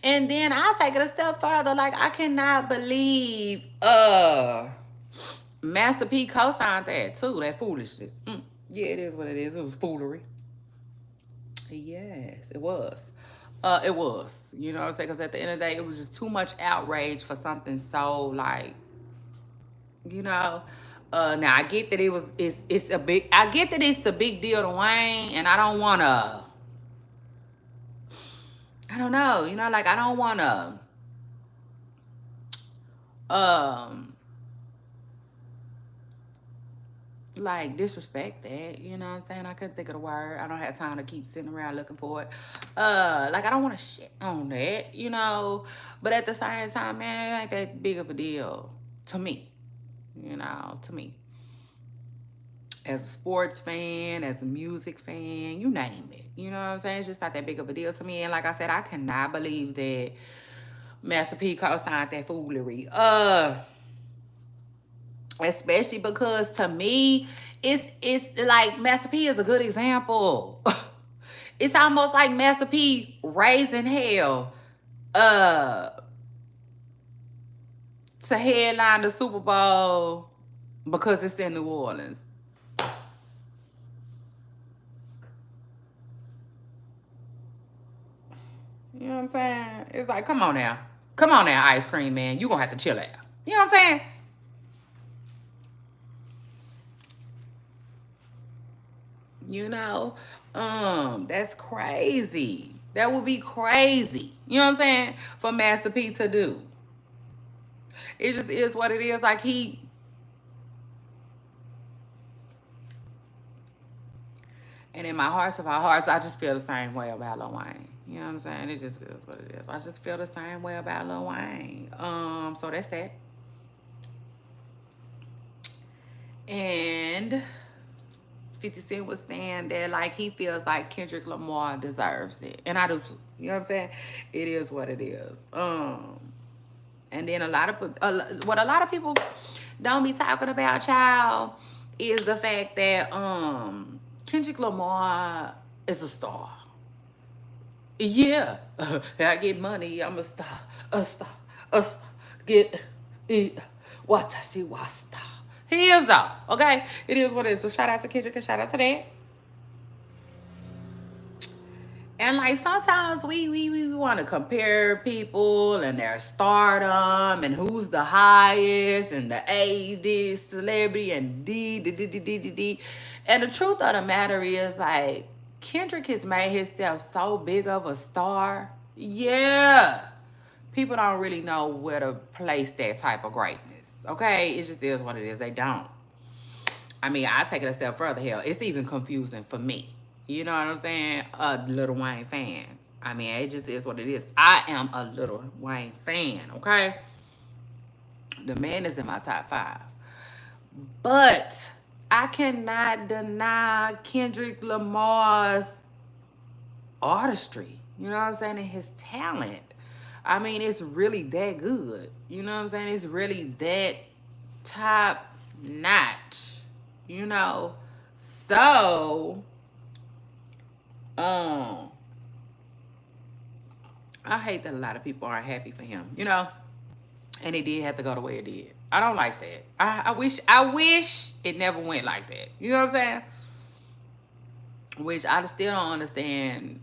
and then I'll take it a step further. Like, I cannot believe Master P co-signed that too. That foolishness. Yeah, it is what it is. It was foolery. Yes, it was. It was. You know what I'm saying? Because at the end of the day, it was just too much outrage for something so, like, you know. Now I get that it's a big. I get that it's a big deal to Wayne, and I don't wanna. I don't know. You know, like, I don't wanna. Like, disrespect that, you know what I'm saying? I couldn't think of the word. I don't have time to keep sitting around looking for it. Like, I don't want to shit on that, you know? But at the same time, man, it ain't that big of a deal to me, you know, to me. As a sports fan, as a music fan, you name it. You know what I'm saying? It's just not that big of a deal to me. And like I said, I cannot believe that Master P co-signed that foolery. Especially because to me, it's like Master P is a good example. It's almost like Master P raising hell uh to headline the Super Bowl because it's in New Orleans. You know what I'm saying? It's like, come on now. Come on now, Ice Cream Man. You gonna have to chill out. You know what I'm saying? You know? That's crazy. That would be crazy. You know what I'm saying? For Master P to do. It just is what it is. Like and in my hearts of our hearts, I just feel the same way about Lil Wayne. You know what I'm saying? It just is what it is. I just feel the same way about Lil Wayne. So that's that. And 50 Cent was saying that like he feels like Kendrick Lamar deserves it. And I do too. You know what I'm saying? It is what it is. And then what a lot of people don't be talking about, child, is the fact that Kendrick Lamar is a star. Yeah. I get money, I'm a star. A star. A star. Get it. Watashi wa star. He is though. Okay? It is what it is. So shout out to Kendrick and shout out to that. And like sometimes we want to compare people and their stardom and who's the highest and the A celebrity and D. And the truth of the matter is like Kendrick has made himself so big of a star. Yeah. People don't really know where to place that type of greatness. Okay? It just is what it is. They don't. I mean, I take it a step further. Hell, it's even confusing for me. You know what I'm saying? A Lil Wayne fan. I mean, it just is what it is. I am a Lil Wayne fan, okay? The man is in my top 5. But I cannot deny Kendrick Lamar's artistry. You know what I'm saying? And his talent. I mean, it's really that good. You know what I'm saying? It's really that top notch. You know? So, I hate that a lot of people aren't happy for him, you know? And it did have to go the way it did. I don't like that. I wish it never went like that. You know what I'm saying? Which I still don't understand.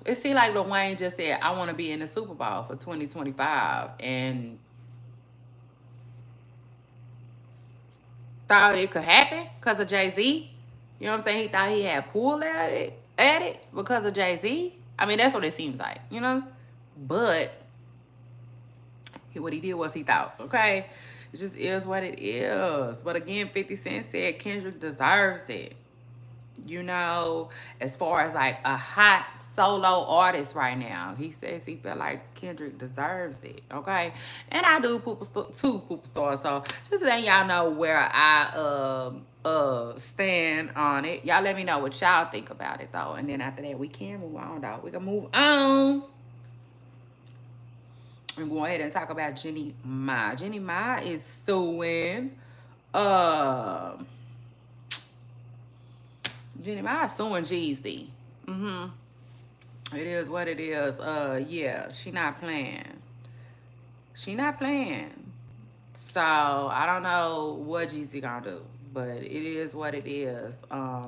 It seemed like Lil Wayne just said, I want to be in the Super Bowl for 2025. And thought it could happen because of Jay-Z. You know what I'm saying? He thought he had pulled at it because of Jay-Z. I mean, that's what it seems like, you know? But what he did was he thought, okay? It just is what it is. But again, 50 Cent said Kendrick deserves it. You know, as far as like a hot solo artist right now, he says he felt like Kendrick deserves it, okay? And I do two poop stars, so just letting y'all know where I stand on it. Y'all let me know what y'all think about it though, and then after that we can move on though. We can move on and go ahead and talk about Jeannie Mai. Jeannie Mai is suing Jeannie Mai suing Jeezy. It is what it is. Yeah, she not playing. She not playing. So I don't know what Jeezy gonna do, but it is what it is.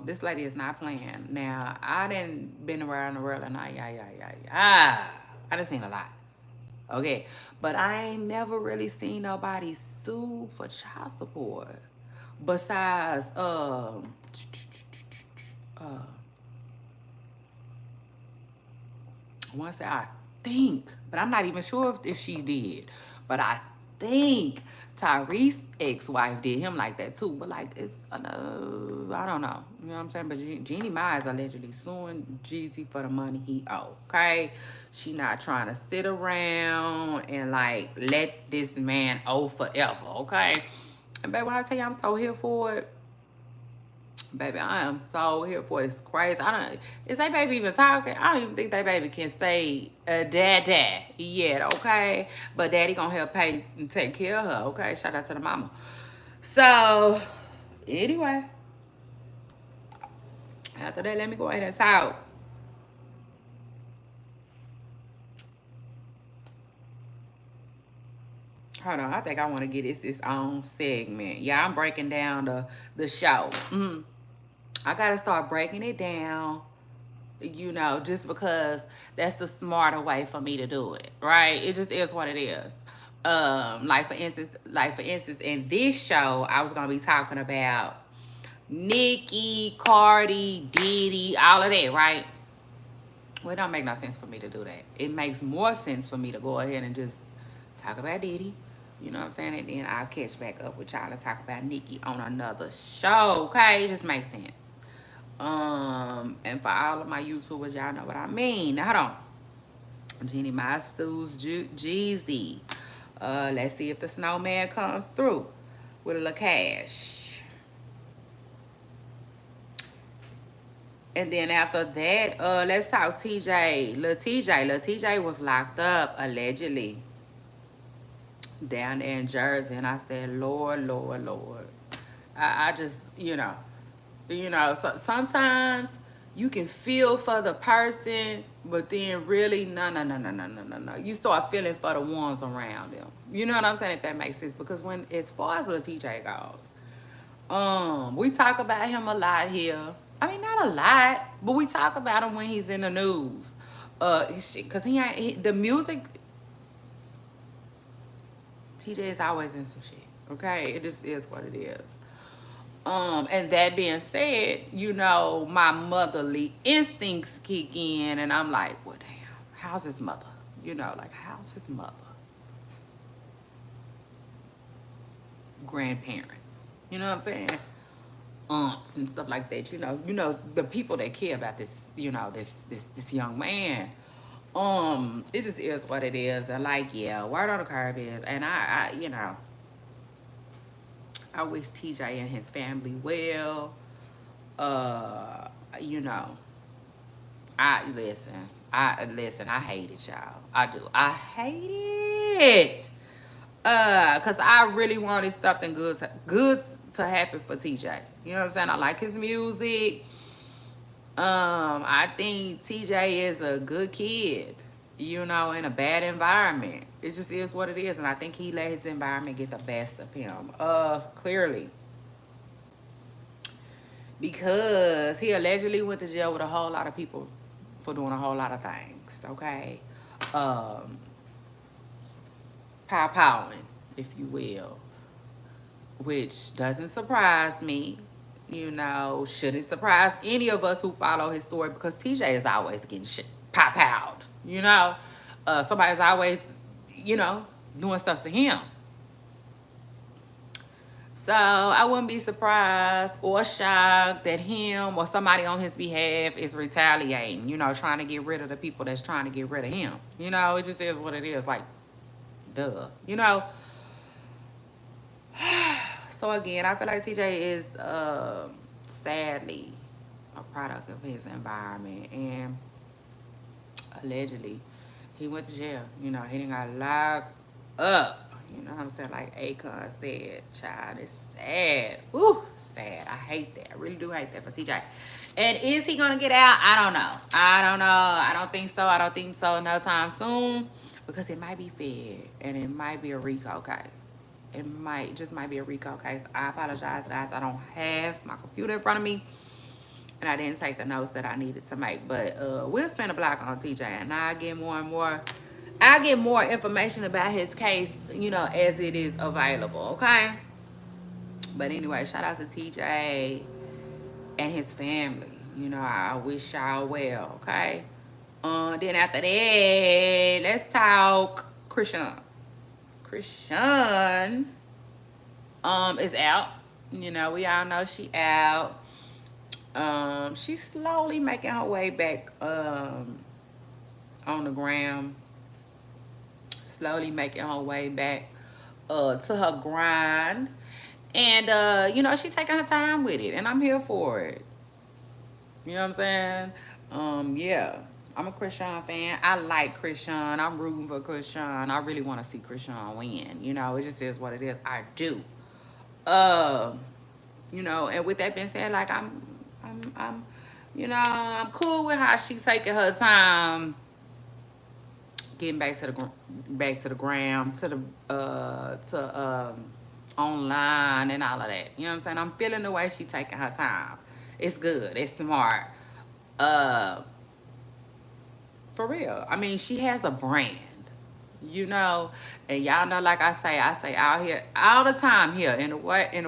This lady is not playing. Now I didn't been around the world and I done seen a lot. Okay, but I ain't never really seen nobody sue for child support besides once I think, but I'm not even sure if she did. But I think Tyrese's ex-wife did him like that too. But like it's I don't know. You know what I'm saying? But Jeannie Mai is allegedly suing Jeezy for the money he owed. Okay, she not trying to sit around and like let this man owe forever. Okay, and baby, when I tell you I'm so here for it. Baby, I am so here for it. It's crazy. Is that baby even talking? I don't even think that baby can say dad yet, okay? But daddy gonna help pay and take care of her, okay? Shout out to the mama. So, anyway. After that, let me go ahead and talk. Hold on, I think I want to get this its own segment. Yeah, I'm breaking down the show. I gotta start breaking it down, you know, just because that's the smarter way for me to do it, right? It just is what it is. Like for instance, in this show, I was gonna be talking about Nicki, Cardi, Diddy, all of that, right? Well, it don't make no sense for me to do that. It makes more sense for me to go ahead and just talk about Diddy. You know what I'm saying? And then I'll catch back up with y'all to talk about Nicki on another show. Okay? It just makes sense. And for all of my YouTubers, y'all know what I mean. Now, hold on. Jeannie Masters, Jeezy. Let's see if the snowman comes through with a little cash. And then after that, let's talk TJ. Lil TJ was locked up, allegedly, down there in Jersey. And I said, Lord, Lord, Lord. I just, so sometimes you can feel for the person, but then really, no. You start feeling for the ones around them. You know what I'm saying? If that makes sense. Because when, as far as Lil TJ goes, we talk about him a lot here. I mean, not a lot, but we talk about him when he's in the news. Cause the music. TJ is always in some shit. Okay, it just is what it is. And that being said, my motherly instincts kick in, and I'm like, well, damn, how's his mother? How's his mother? Grandparents. You know what I'm saying? Aunts and stuff like that. The people that care about this, this young man. It just is what it is. And yeah, word on the curb is, and I wish TJ and his family well. You know, I listen. I hate it, y'all. I do. I hate it. Cause I really wanted something good to happen for TJ. You know what I'm saying? I like his music. I think TJ is a good kid, in a bad environment. It just is what it is. And I think he let his environment get the best of him. Clearly. Because he allegedly went to jail with a whole lot of people for doing a whole lot of things, okay? Pow-powing, if you will. Which doesn't surprise me. Shouldn't surprise any of us who follow his story, because TJ is always getting shit pop-powed, somebody's always, doing stuff to him. So I wouldn't be surprised or shocked that him or somebody on his behalf is retaliating, trying to get rid of the people that's trying to get rid of him. It just is what it is, like, duh, So again, I feel like TJ is sadly a product of his environment, and allegedly he went to jail. He didn't got locked up. You know what I'm saying? Like Akon said, child, it's sad. Ooh, sad. I hate that. I really do hate that for TJ. And is he gonna get out? I don't know. I don't think so. No time soon, because it might be Fed and it might be a RICO case. It might be a RICO case. I apologize, guys. I don't have my computer in front of me, and I didn't take the notes that I needed to make. But we'll spend a block on TJ, and I'll get more and more. I'll get more information about his case, as it is available, okay? But anyway, shout out to TJ and his family. I wish y'all well, okay? Then after that, let's talk Christian. Christian is out. We all know she out. She's slowly making her way back on the gram. Slowly making her way back to her grind. And, she's taking her time with it. And I'm here for it. You know what I'm saying? Yeah. I'm a Christian fan. I like Christian. I'm rooting for Christian. I really want to see Christian win. It just is what it is. I do. And with that being said, like I'm You know, I'm cool with how she's taking her time getting back to the back to the gram, to the online and all of that. You know what I'm saying? I'm feeling the way she taking her time. It's good. It's smart. Uh, for real. I mean, she has a brand. You know, and y'all know, like I say out here all the time here in the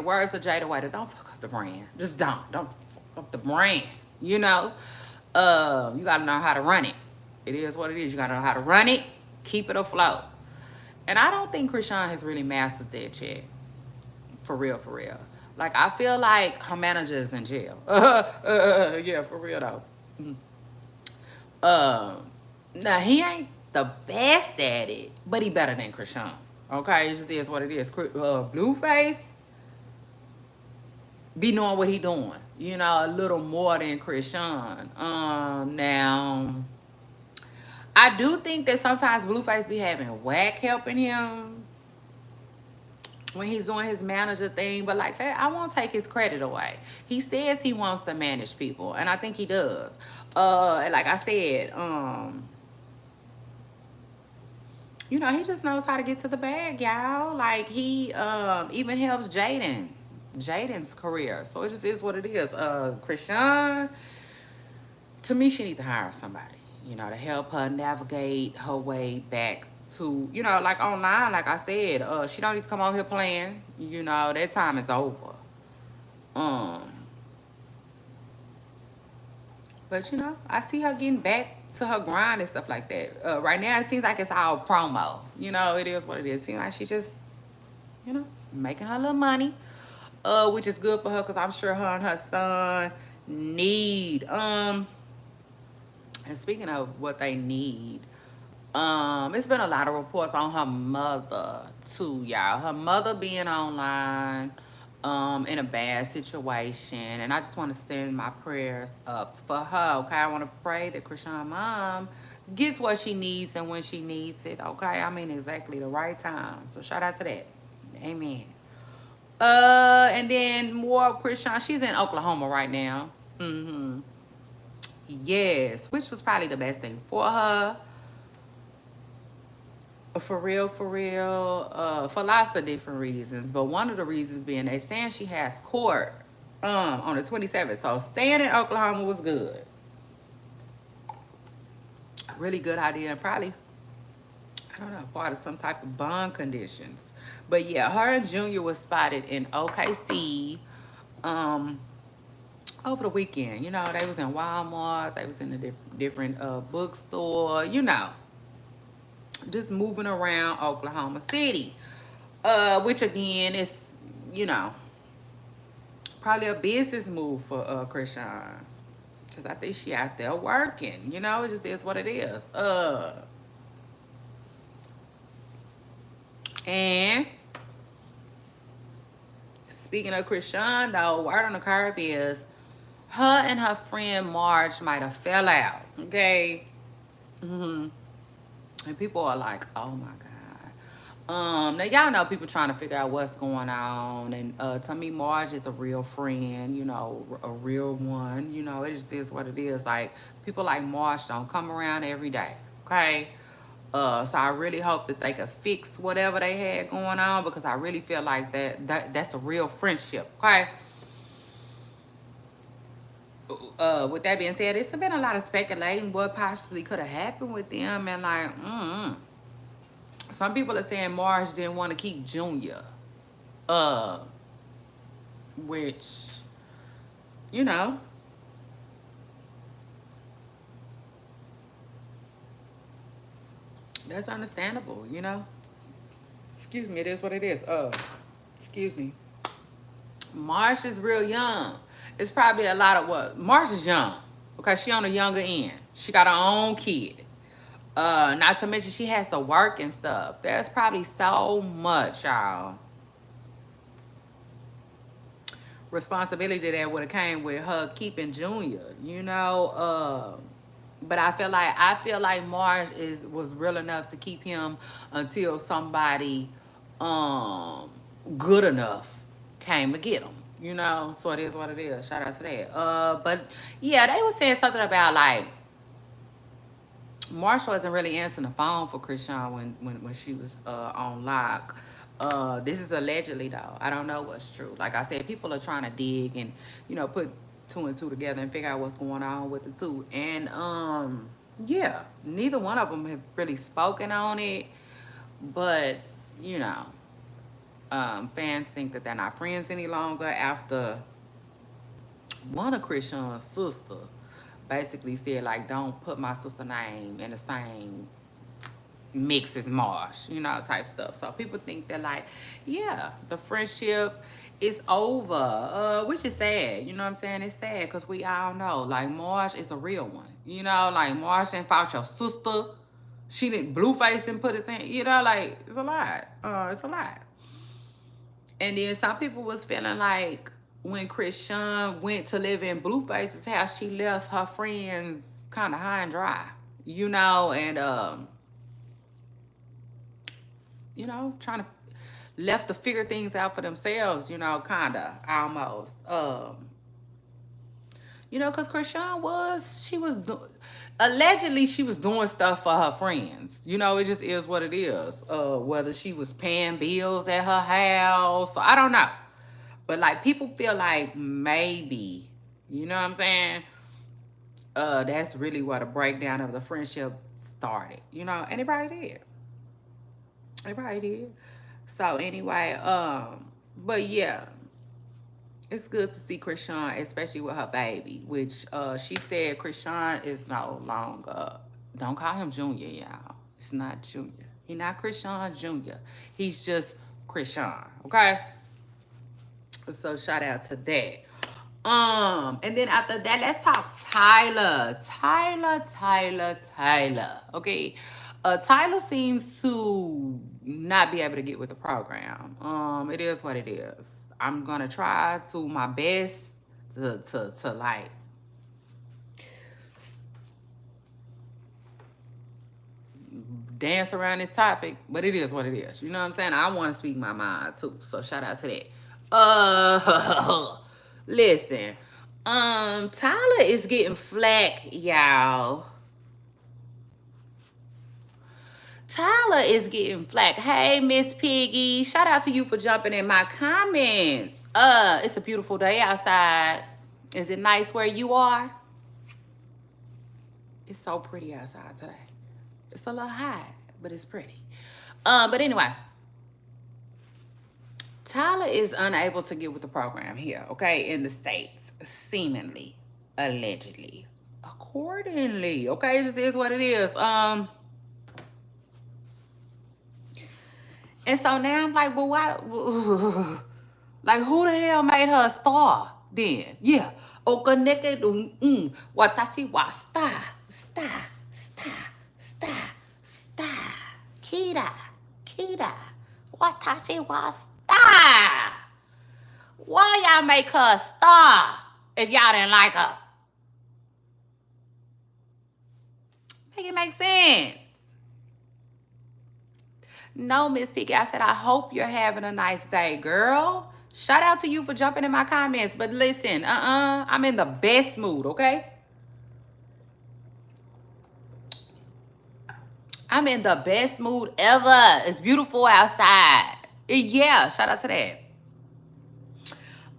words of Jada White, don't fuck up the brand. Just don't fuck up the brand. You know, you gotta know how to run it. It is what it is. You gotta know how to run it, keep it afloat. And I don't think Krishan has really mastered that yet. For real, for real. Like I feel like her manager is in jail. Yeah, for real though. Um, Now he ain't the best at it, but he better than Krishan. Okay, it just is what it is. Blueface be knowing what he doing. You know, a little more than Krishan. Now I do think that sometimes Blueface be having whack helping him when he's doing his manager thing, but like that, I won't take his credit away. He says he wants to manage people, and I think he does. And like I said, you know, he just knows how to get to the bag, y'all. Like he even helps Jaden's career. So it just is what it is. Krishan, to me, she needs to hire somebody, you know, to help her navigate her way back to, you know, like online, like I said, she don't need to come on here playing. You know, that time is over. Um, but you know, I see her getting back to her grind and stuff like that. Right now, it seems like it's all promo. You know, it is what it is. It seems like she just, you know, making her little money, which is good for her because I'm sure her and her son need. And speaking of what they need, it's been a lot of reports on her mother too, y'all. Her mother being online, in a bad situation, and I just want to send my prayers up for her. Okay, I want to pray that Krishan mom gets what she needs and when she needs it. Okay, I mean exactly the right time. So shout out to that. Amen. And then more of Krishan. She's in Oklahoma right now. Yes, which was probably the best thing for her. For real, for real. For lots of different reasons. But one of the reasons being they saying she has court on the 27th. So staying in Oklahoma was good. Really good idea, and probably, I don't know, part of some type of bond conditions. But yeah, her and Junior was spotted in OKC over the weekend. You know, they was in Walmart, they was in a different bookstore, you know, just moving around Oklahoma City. Which again is, you know, probably a business move for Krishan. Cause I think she out there working. You know, it just is what it is. And speaking of Krishan, though, word on the curb is her and her friend Marge might have fell out. Okay. And people are like, oh my God. Now y'all know people trying to figure out what's going on, and to me, Marge is a real friend, you know, a real one. You know, it just is what it is. Like people like Marge don't come around every day, okay? So I really hope that they can fix whatever they had going on because I really feel like that's a real friendship, okay? With that being said, it's been a lot of speculating what possibly could have happened with them, and like, some people are saying Marge didn't want to keep Junior, uh, which, you know, that's understandable. You know, excuse me, it is what it is. Excuse me. Marge is real young. It's probably a lot of what Marge is young. Okay, she on the younger end. She got her own kid. Not to mention she has to work and stuff. There's probably so much, y'all, responsibility that would have came with her keeping Junior, you know. But I feel like Marge was real enough to keep him until somebody good enough came to get him. You know, so it is what it is. Shout out to that. But yeah, they were saying something about like Marsha wasn't really answering the phone for Krishan when she was on lock. This is allegedly though. I don't know what's true. Like I said, people are trying to dig and put two and two together and figure out what's going on with the two. And yeah, neither one of them have really spoken on it, but you know, fans think that they're not friends any longer after one of Krishan's sister basically said like, don't put my sister name in the same mix as Marsh, type stuff. So people think that like, yeah, the friendship is over, which is sad. You know what I'm saying? It's sad because we all know like Marsh is a real one. Like Marsh didn't fought your sister. She didn't Blueface and put his hand. Like it's a lot. It's a lot. And then some people was feeling like when Krishan went to live in Blueface's house, she left her friends kind of high and dry, and trying to left to figure things out for themselves, kind of almost. Because Krishan allegedly she was doing stuff for her friends. It just is what it is. Whether she was paying bills at her house, I don't know. But like people feel like maybe, you know what I'm saying? That's really where the breakdown of the friendship started. And it probably did. It probably did. So anyway, but yeah, it's good to see Krishan, especially with her baby, which she said Krishan is no longer, don't call him Junior, y'all. It's not Junior. He's not Krishan Junior. He's just Krishan, okay? So shout out to that. And then after that, let's talk Tyler. Tyler. Okay. Tyler seems to not be able to get with the program. It is what it is. I'm gonna try to my best to like dance around this topic, but it is what it is. You know what I'm saying? I want to speak my mind too. So shout out to that. Listen. Tyler is getting flack, y'all. Tyler is getting flack. Hey, Miss Piggy. Shout out to you for jumping in my comments. It's a beautiful day outside. Is it nice where you are? It's so pretty outside today. It's a little hot, but it's pretty. But anyway, Tyler is unable to get with the program here, okay, in the States, seemingly, allegedly, accordingly, okay? It just is what it is. And so now I'm like, well, why? Like, who the hell made her a star then? Yeah. Okaneke watashi wa star. Kira. Watashi wa star. Why y'all make her a star if y'all didn't like her? Make it make sense. No, Miss Piggy. I said, I hope you're having a nice day, girl. Shout out to you for jumping in my comments. But listen, I'm in the best mood, okay? I'm in the best mood ever. It's beautiful outside. Yeah, shout out to that.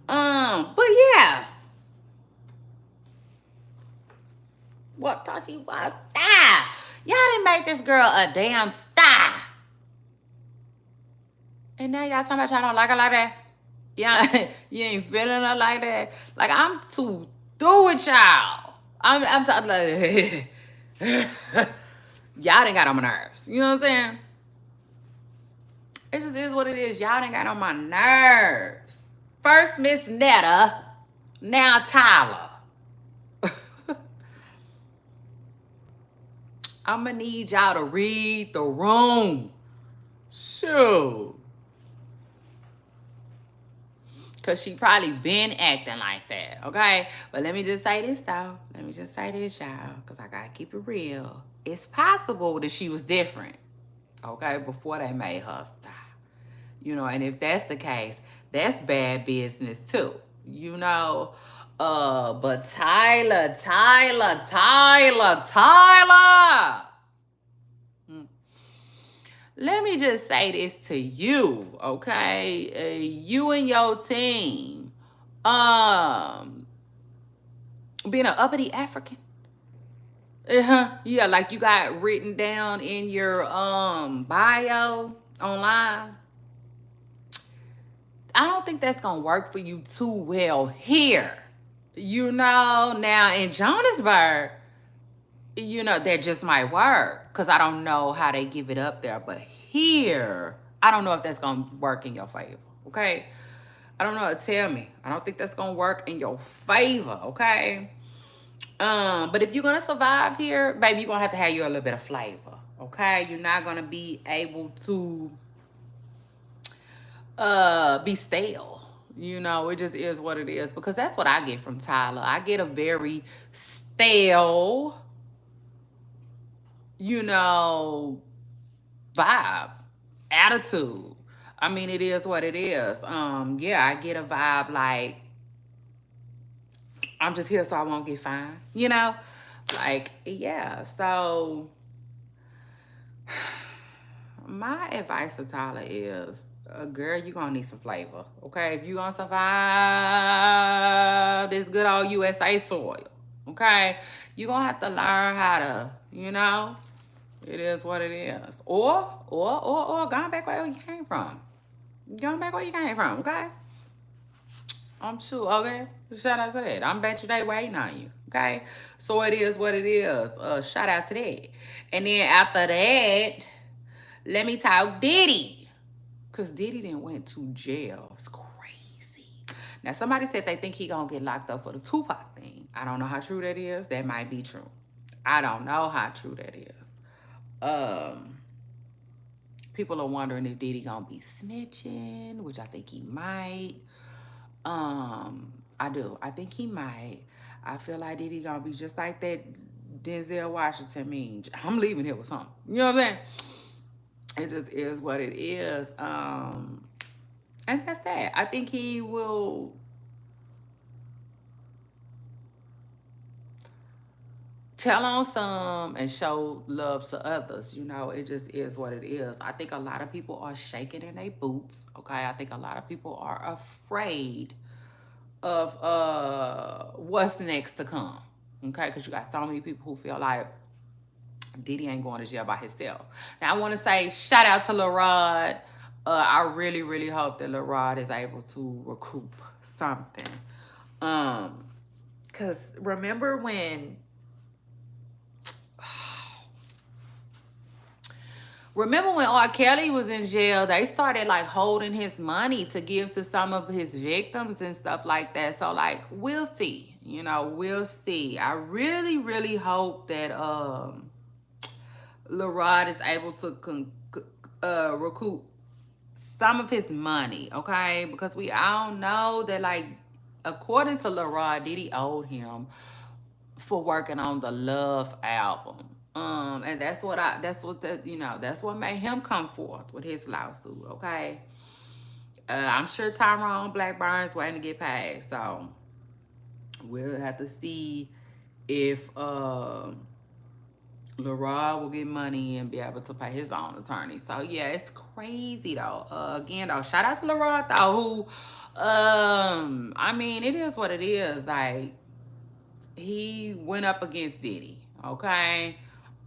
But yeah. What thought you was star? Y'all didn't make this girl a damn star. And now y'all talking about y'all don't like her like that? Yeah, you ain't feeling her like that? Like, I'm too through with y'all. I'm talking like, y'all done got on my nerves. You know what I'm saying? It just is what it is. Y'all done got on my nerves. First Miss Netta, now Tyler. I'm gonna need y'all to read the room. Shoot. Because she probably been acting like that, okay? But let me just say this, though. Let me just say this, y'all, because I got to keep it real. It's possible that she was different, okay, before they made her stop. And if that's the case, that's bad business, too. you know. But Tyler. Let me just say this to you, okay? You and your team, um, being an uppity African. Yeah, like you got written down in your bio online. I don't think that's gonna work for you too well here. You know, now in Johannesburg, you know, that just might work because I don't know how they give it up there. But here, I don't know if that's going to work in your favor. Okay. I don't know. Tell me. I don't think that's going to work in your favor. Okay. But if you're going to survive here, baby, you're going to have you a little bit of flavor. Okay. You're not going to be able to be stale. You know, it just is what it is because that's what I get from Tyler. I get a very stale, you know, vibe, attitude. I mean, it is what it is. Yeah, I get a vibe like I'm just here so I won't get fined, you know? Like, yeah. So my advice to Tyler is, girl, you're gonna need some flavor. Okay? If you're gonna survive this good old USA soil, okay, you're gonna have to learn how to, you know, it is what it is. Or going back where you came from. Going back where you came from, okay? I'm sure, okay? Shout out to that. I'm bet you they waiting on you, okay? So it is what it is. Shout out to that. And then after that, let me talk Diddy. Because Diddy didn't went to jail. It's crazy. Now, somebody said they think he gonna get locked up for the Tupac thing. I don't know how true that is. That might be true. I don't know how true that is. People are wondering if Diddy gonna be snitching, which I think he might. I do. I think he might. I feel like Diddy gonna be just like that Denzel Washington meme. I'm leaving here with something. You know what I'm saying? It just is what it is. And that's that. I think he will tell on some and show love to others. You know, it just is what it is. I think a lot of people are shaking in their boots. Okay. I think a lot of people are afraid of what's next to come. Okay, because you got so many people who feel like Diddy ain't going to jail by himself. Now I want to say shout out to LaRod. I really, really hope that LaRod is able to recoup something. Because remember when R. Kelly was in jail, they started like holding his money to give to some of his victims and stuff like that. So like, we'll see, you know, we'll see. I really, really hope that LaRod is able to recoup some of his money, okay? Because we all know that, like, according to LaRod, Diddy owed him for working on the Love album. And that's what that's what made him come forth with his lawsuit, okay? I'm sure Tyrone Blackburn's waiting to get paid, so we'll have to see if LaRod will get money and be able to pay his own attorney. So yeah, it's crazy though. Again though, shout out to LaRod though, who I mean, it is what it is. Like, he went up against Diddy, okay?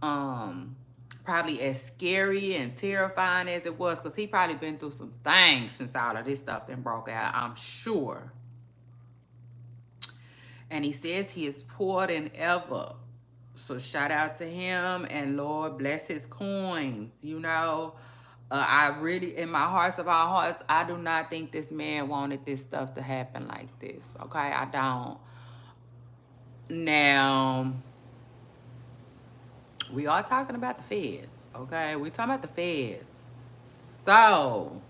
Probably as scary and terrifying as it was, because he probably been through some things since all of this stuff then broke out, I'm sure. And he says he is poorer than ever. So shout out to him, and Lord bless his coins, you know. I really, in my hearts of all hearts, I do not think this man wanted this stuff to happen like this, okay? I don't. Now, we are talking about the feds, okay? We talking about the feds. So,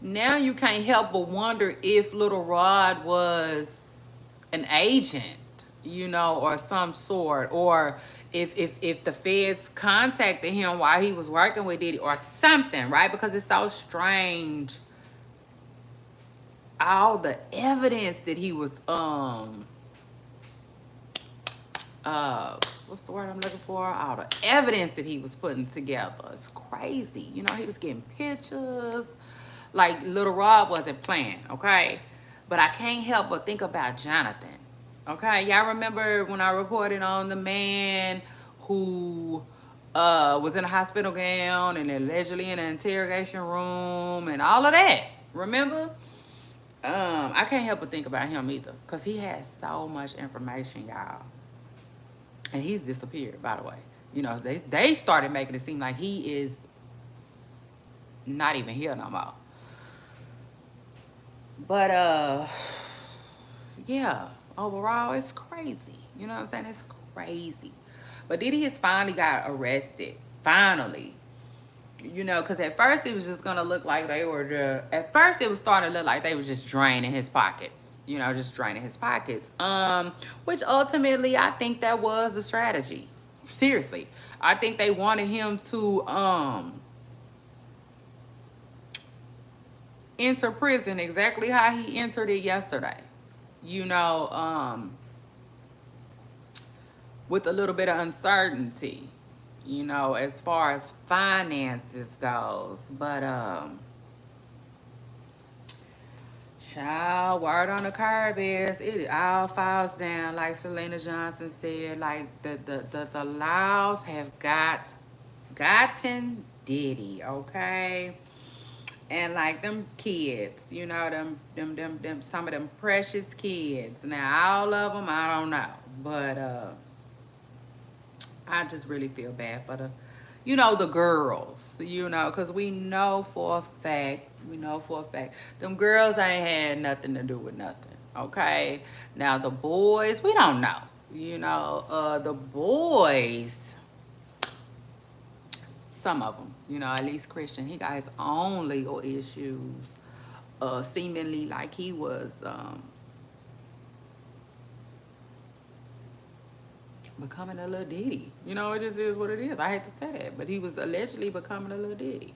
now you can't help but wonder if Little Rod was an agent, you know, or some sort, or if the feds contacted him while he was working with Diddy or something, right? Because it's so strange all the evidence that he was what's the word I'm looking for? All the evidence that he was putting together. It's crazy. You know, he was getting pictures. Like Little Rob wasn't playing, okay? But I can't help but think about Jonathan. Okay, y'all remember when I reported on the man who was in a hospital gown and allegedly in an interrogation room and all of that? Remember? I can't help but think about him either, because he has so much information, y'all. And he's disappeared, by the way. You know, they started making it seem like he is not even here no more. But yeah, overall it's crazy. You know what I'm saying? It's crazy. But Diddy has finally got arrested. Finally. You know, because at first it was just gonna look like they were at first it was starting to look like they were just draining his pockets. You know, just draining his pockets. Which ultimately I think that was the strategy. Seriously. I think they wanted him to enter prison exactly how he entered it yesterday. You know, with a little bit of uncertainty, you know, as far as finances goes. But child, word on the curb is it all falls down, like Selena Johnson said. Like the laws have gotten Diddy, okay? And like them kids, you know, them some of them precious kids. Now all of them, I don't know, but I just really feel bad for the, you know, the girls, you know, because we know for a fact, them girls ain't had nothing to do with nothing, okay? Now the boys, we don't know, you know, the boys, some of them, you know, at least Christian, he got his own legal issues, seemingly like he was, becoming a little Diddy. You know, it just is what it is. I hate to say that, but he was allegedly becoming a little Diddy.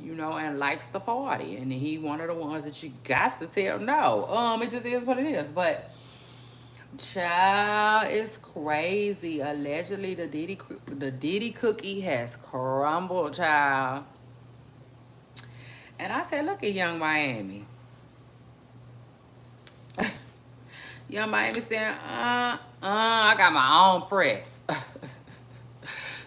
You know, and likes the party, and he one of the ones that you got to tell no. It just is what it is. But child, it's crazy. Allegedly, the Diddy cookie has crumbled, child. And I said, look at Young Miami. Young Miami saying, I got my own press.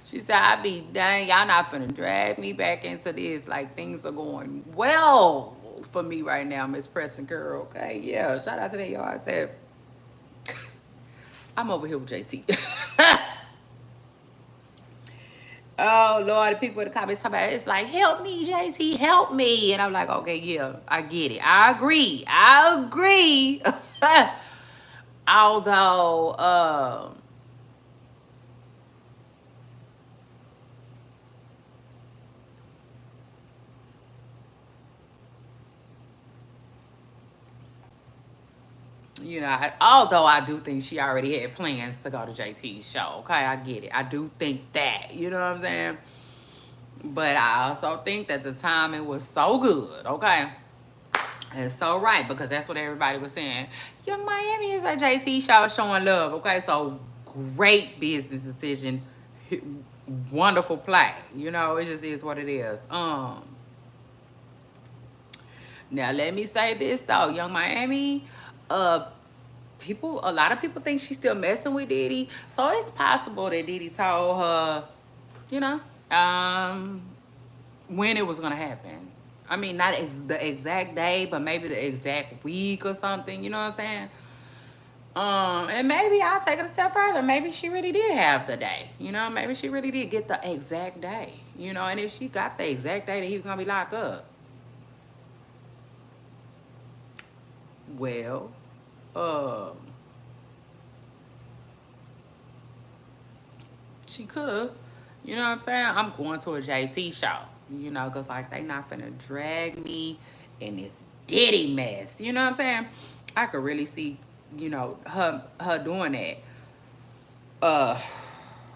She said, I be dang, y'all not finna drag me back into this. Like, things are going well for me right now, Miss Press and Girl. Okay, yeah, shout out to that, y'all. I said, I'm over here with JT. Oh, Lord, the people in the comments talking about it, it's like, help me, JT, help me. And I'm like, okay, yeah, I get it. I agree. Although, you know, although I do think she already had plans to go to JT's show. Okay, I get it. I do think that. You know what I'm saying? But I also think that the timing was so good. Okay. And so right, because that's what everybody was saying. Young Miami is at JT show showing love. Okay, so great business decision. Wonderful play. You know, it just is what it is. Now let me say this though, Young Miami, a lot of people think she's still messing with Diddy. So it's possible that Diddy told her, you know, when it was gonna happen. I mean, not the exact day, but maybe the exact week or something. You know what I'm saying? And maybe I'll take it a step further. Maybe she really did have the day. You know, maybe she really did get the exact day. You know, and if she got the exact day that he was gonna be locked up, well, she could have. You know what I'm saying? I'm going to a JT show. You know, because, like, they not finna drag me in this Diddy mess. You know what I'm saying? I could really see, you know, her doing that.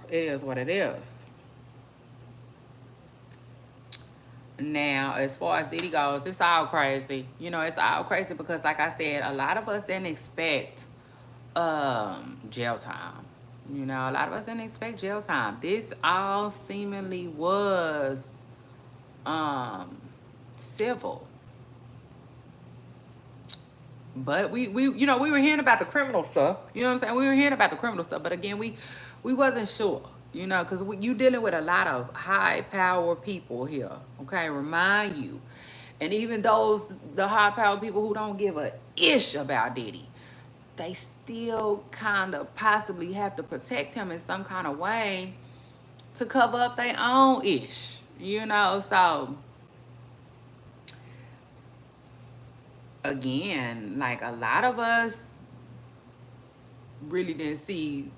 It is what it is. Now, as far as Diddy goes, it's all crazy. You know, it's all crazy because, like I said, a lot of us didn't expect jail time. You know, a lot of us didn't expect jail time. This all seemingly was civil. But we you know, we were hearing about the criminal stuff. You know what I'm saying? We were hearing about the criminal stuff, but again, we wasn't sure. You know, because you dealing with a lot of high power people here. Okay, remind you, and even the high power people who don't give a ish about Diddy, they still kind of possibly have to protect him in some kind of way to cover up their own ish. You know, so again, like a lot of us really didn't see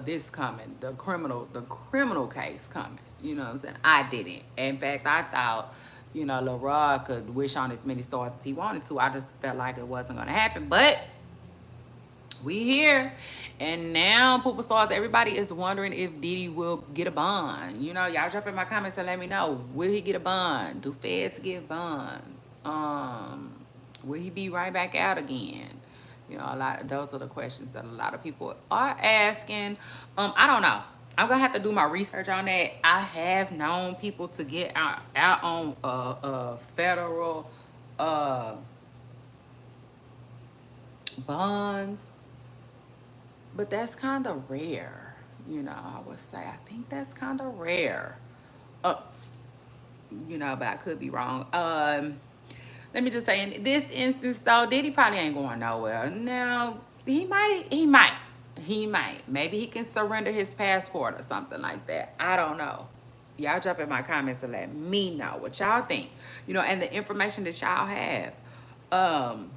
this coming, the criminal case coming. You know what I'm saying? I didn't. In fact, I thought, you know, LaRod could wish on as many stars as he wanted to. I just felt like it wasn't gonna happen. But we here. And now, Pooper Stars, everybody is wondering if Diddy will get a bond. You know, y'all drop in my comments and let me know. Will he get a bond? Do feds give bonds? Will he be right back out again? You know, those are the questions that a lot of people are asking. I don't know. I'm gonna have to do my research on that. I have known people to get out on federal bonds, but that's kind of rare. You know, I would say I think that's kind of rare. Uh, you know, but I could be wrong. Let me just say, in this instance, though, Diddy probably ain't going nowhere. Now, he might. Maybe he can surrender his passport or something like that. I don't know. Y'all drop in my comments and let me know what y'all think. You know, and the information that y'all have. Um,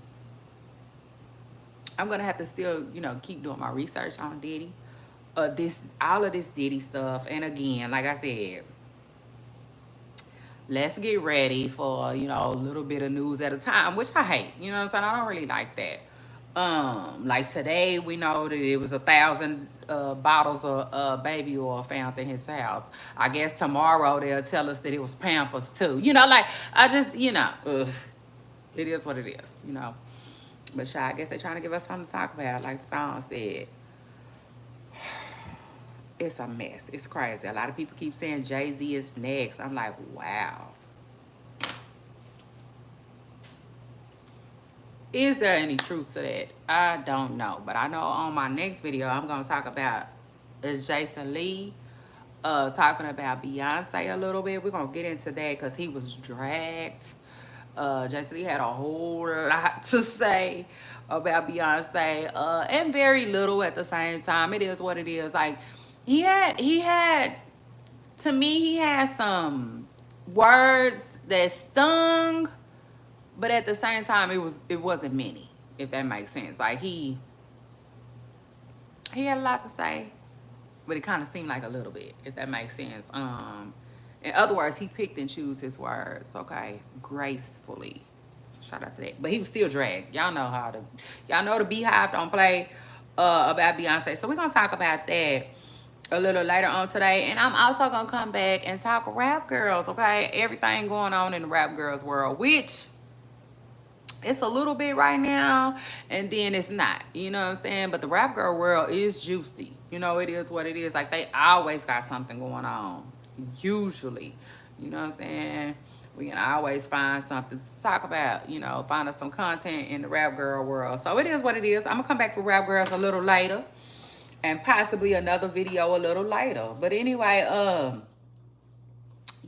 I'm gonna have to still, you know, keep doing my research on Diddy. All of this Diddy stuff, and again, like I said, let's get ready for, you know, a little bit of news at a time, which I hate. You know what I'm saying? I don't really like that. Like today, we know that it was 1,000 bottles of baby oil found in his house. I guess tomorrow they'll tell us that it was Pampers too. You know, like I just, you know, it is what it is. You know, but I guess they're trying to give us something to talk about, like the song said. It's a mess. It's crazy. A lot of people keep saying Jay-Z is next. I'm like, wow. Is there any truth to that? I don't know. But I know on my next video, I'm going to talk about Jason Lee talking about Beyonce a little bit. We're going to get into that because he was dragged. Jason Lee had a whole lot to say about Beyonce and very little at the same time. It is what it is. Like, he had, to me, he had some words that stung, but at the same time, it wasn't many, if that makes sense. Like, he had a lot to say, but it kind of seemed like a little bit, if that makes sense. In other words, he picked and chose his words, okay, gracefully. Shout out to that. But he was still dragged. Y'all know the Beehive don't play about Beyonce. So we're gonna talk about that a little later on today. And I'm also gonna come back and talk rap girls, okay? Everything going on in the rap girls world, which it's a little bit right now, and then it's not. You know what I'm saying? But the rap girl world is juicy. You know, it is what it is. Like, they always got something going on. Usually. You know what I'm saying? We can always find something to talk about. You know, find us some content in the rap girl world. So it is what it is. I'm going to come back for rap girls a little later. And possibly another video a little later. But anyway,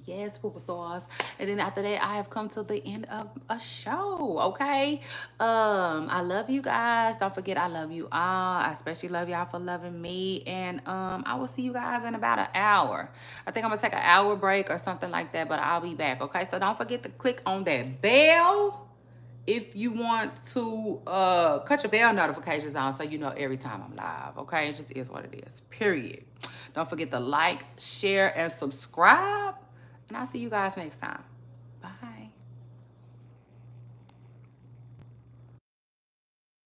yes, Pooper Stars. And then after that, I have come to the end of a show, okay? I love you guys. Don't forget, I love you all. I especially love y'all for loving me. And I will see you guys in about an hour. I think I'm going to take an hour break or something like that, but I'll be back, okay? So don't forget to click on that bell if you want to cut your bell notifications on so you know every time I'm live, okay? It just is what it is, period. Don't forget to like, share, and subscribe. And I'll see you guys next time. Bye.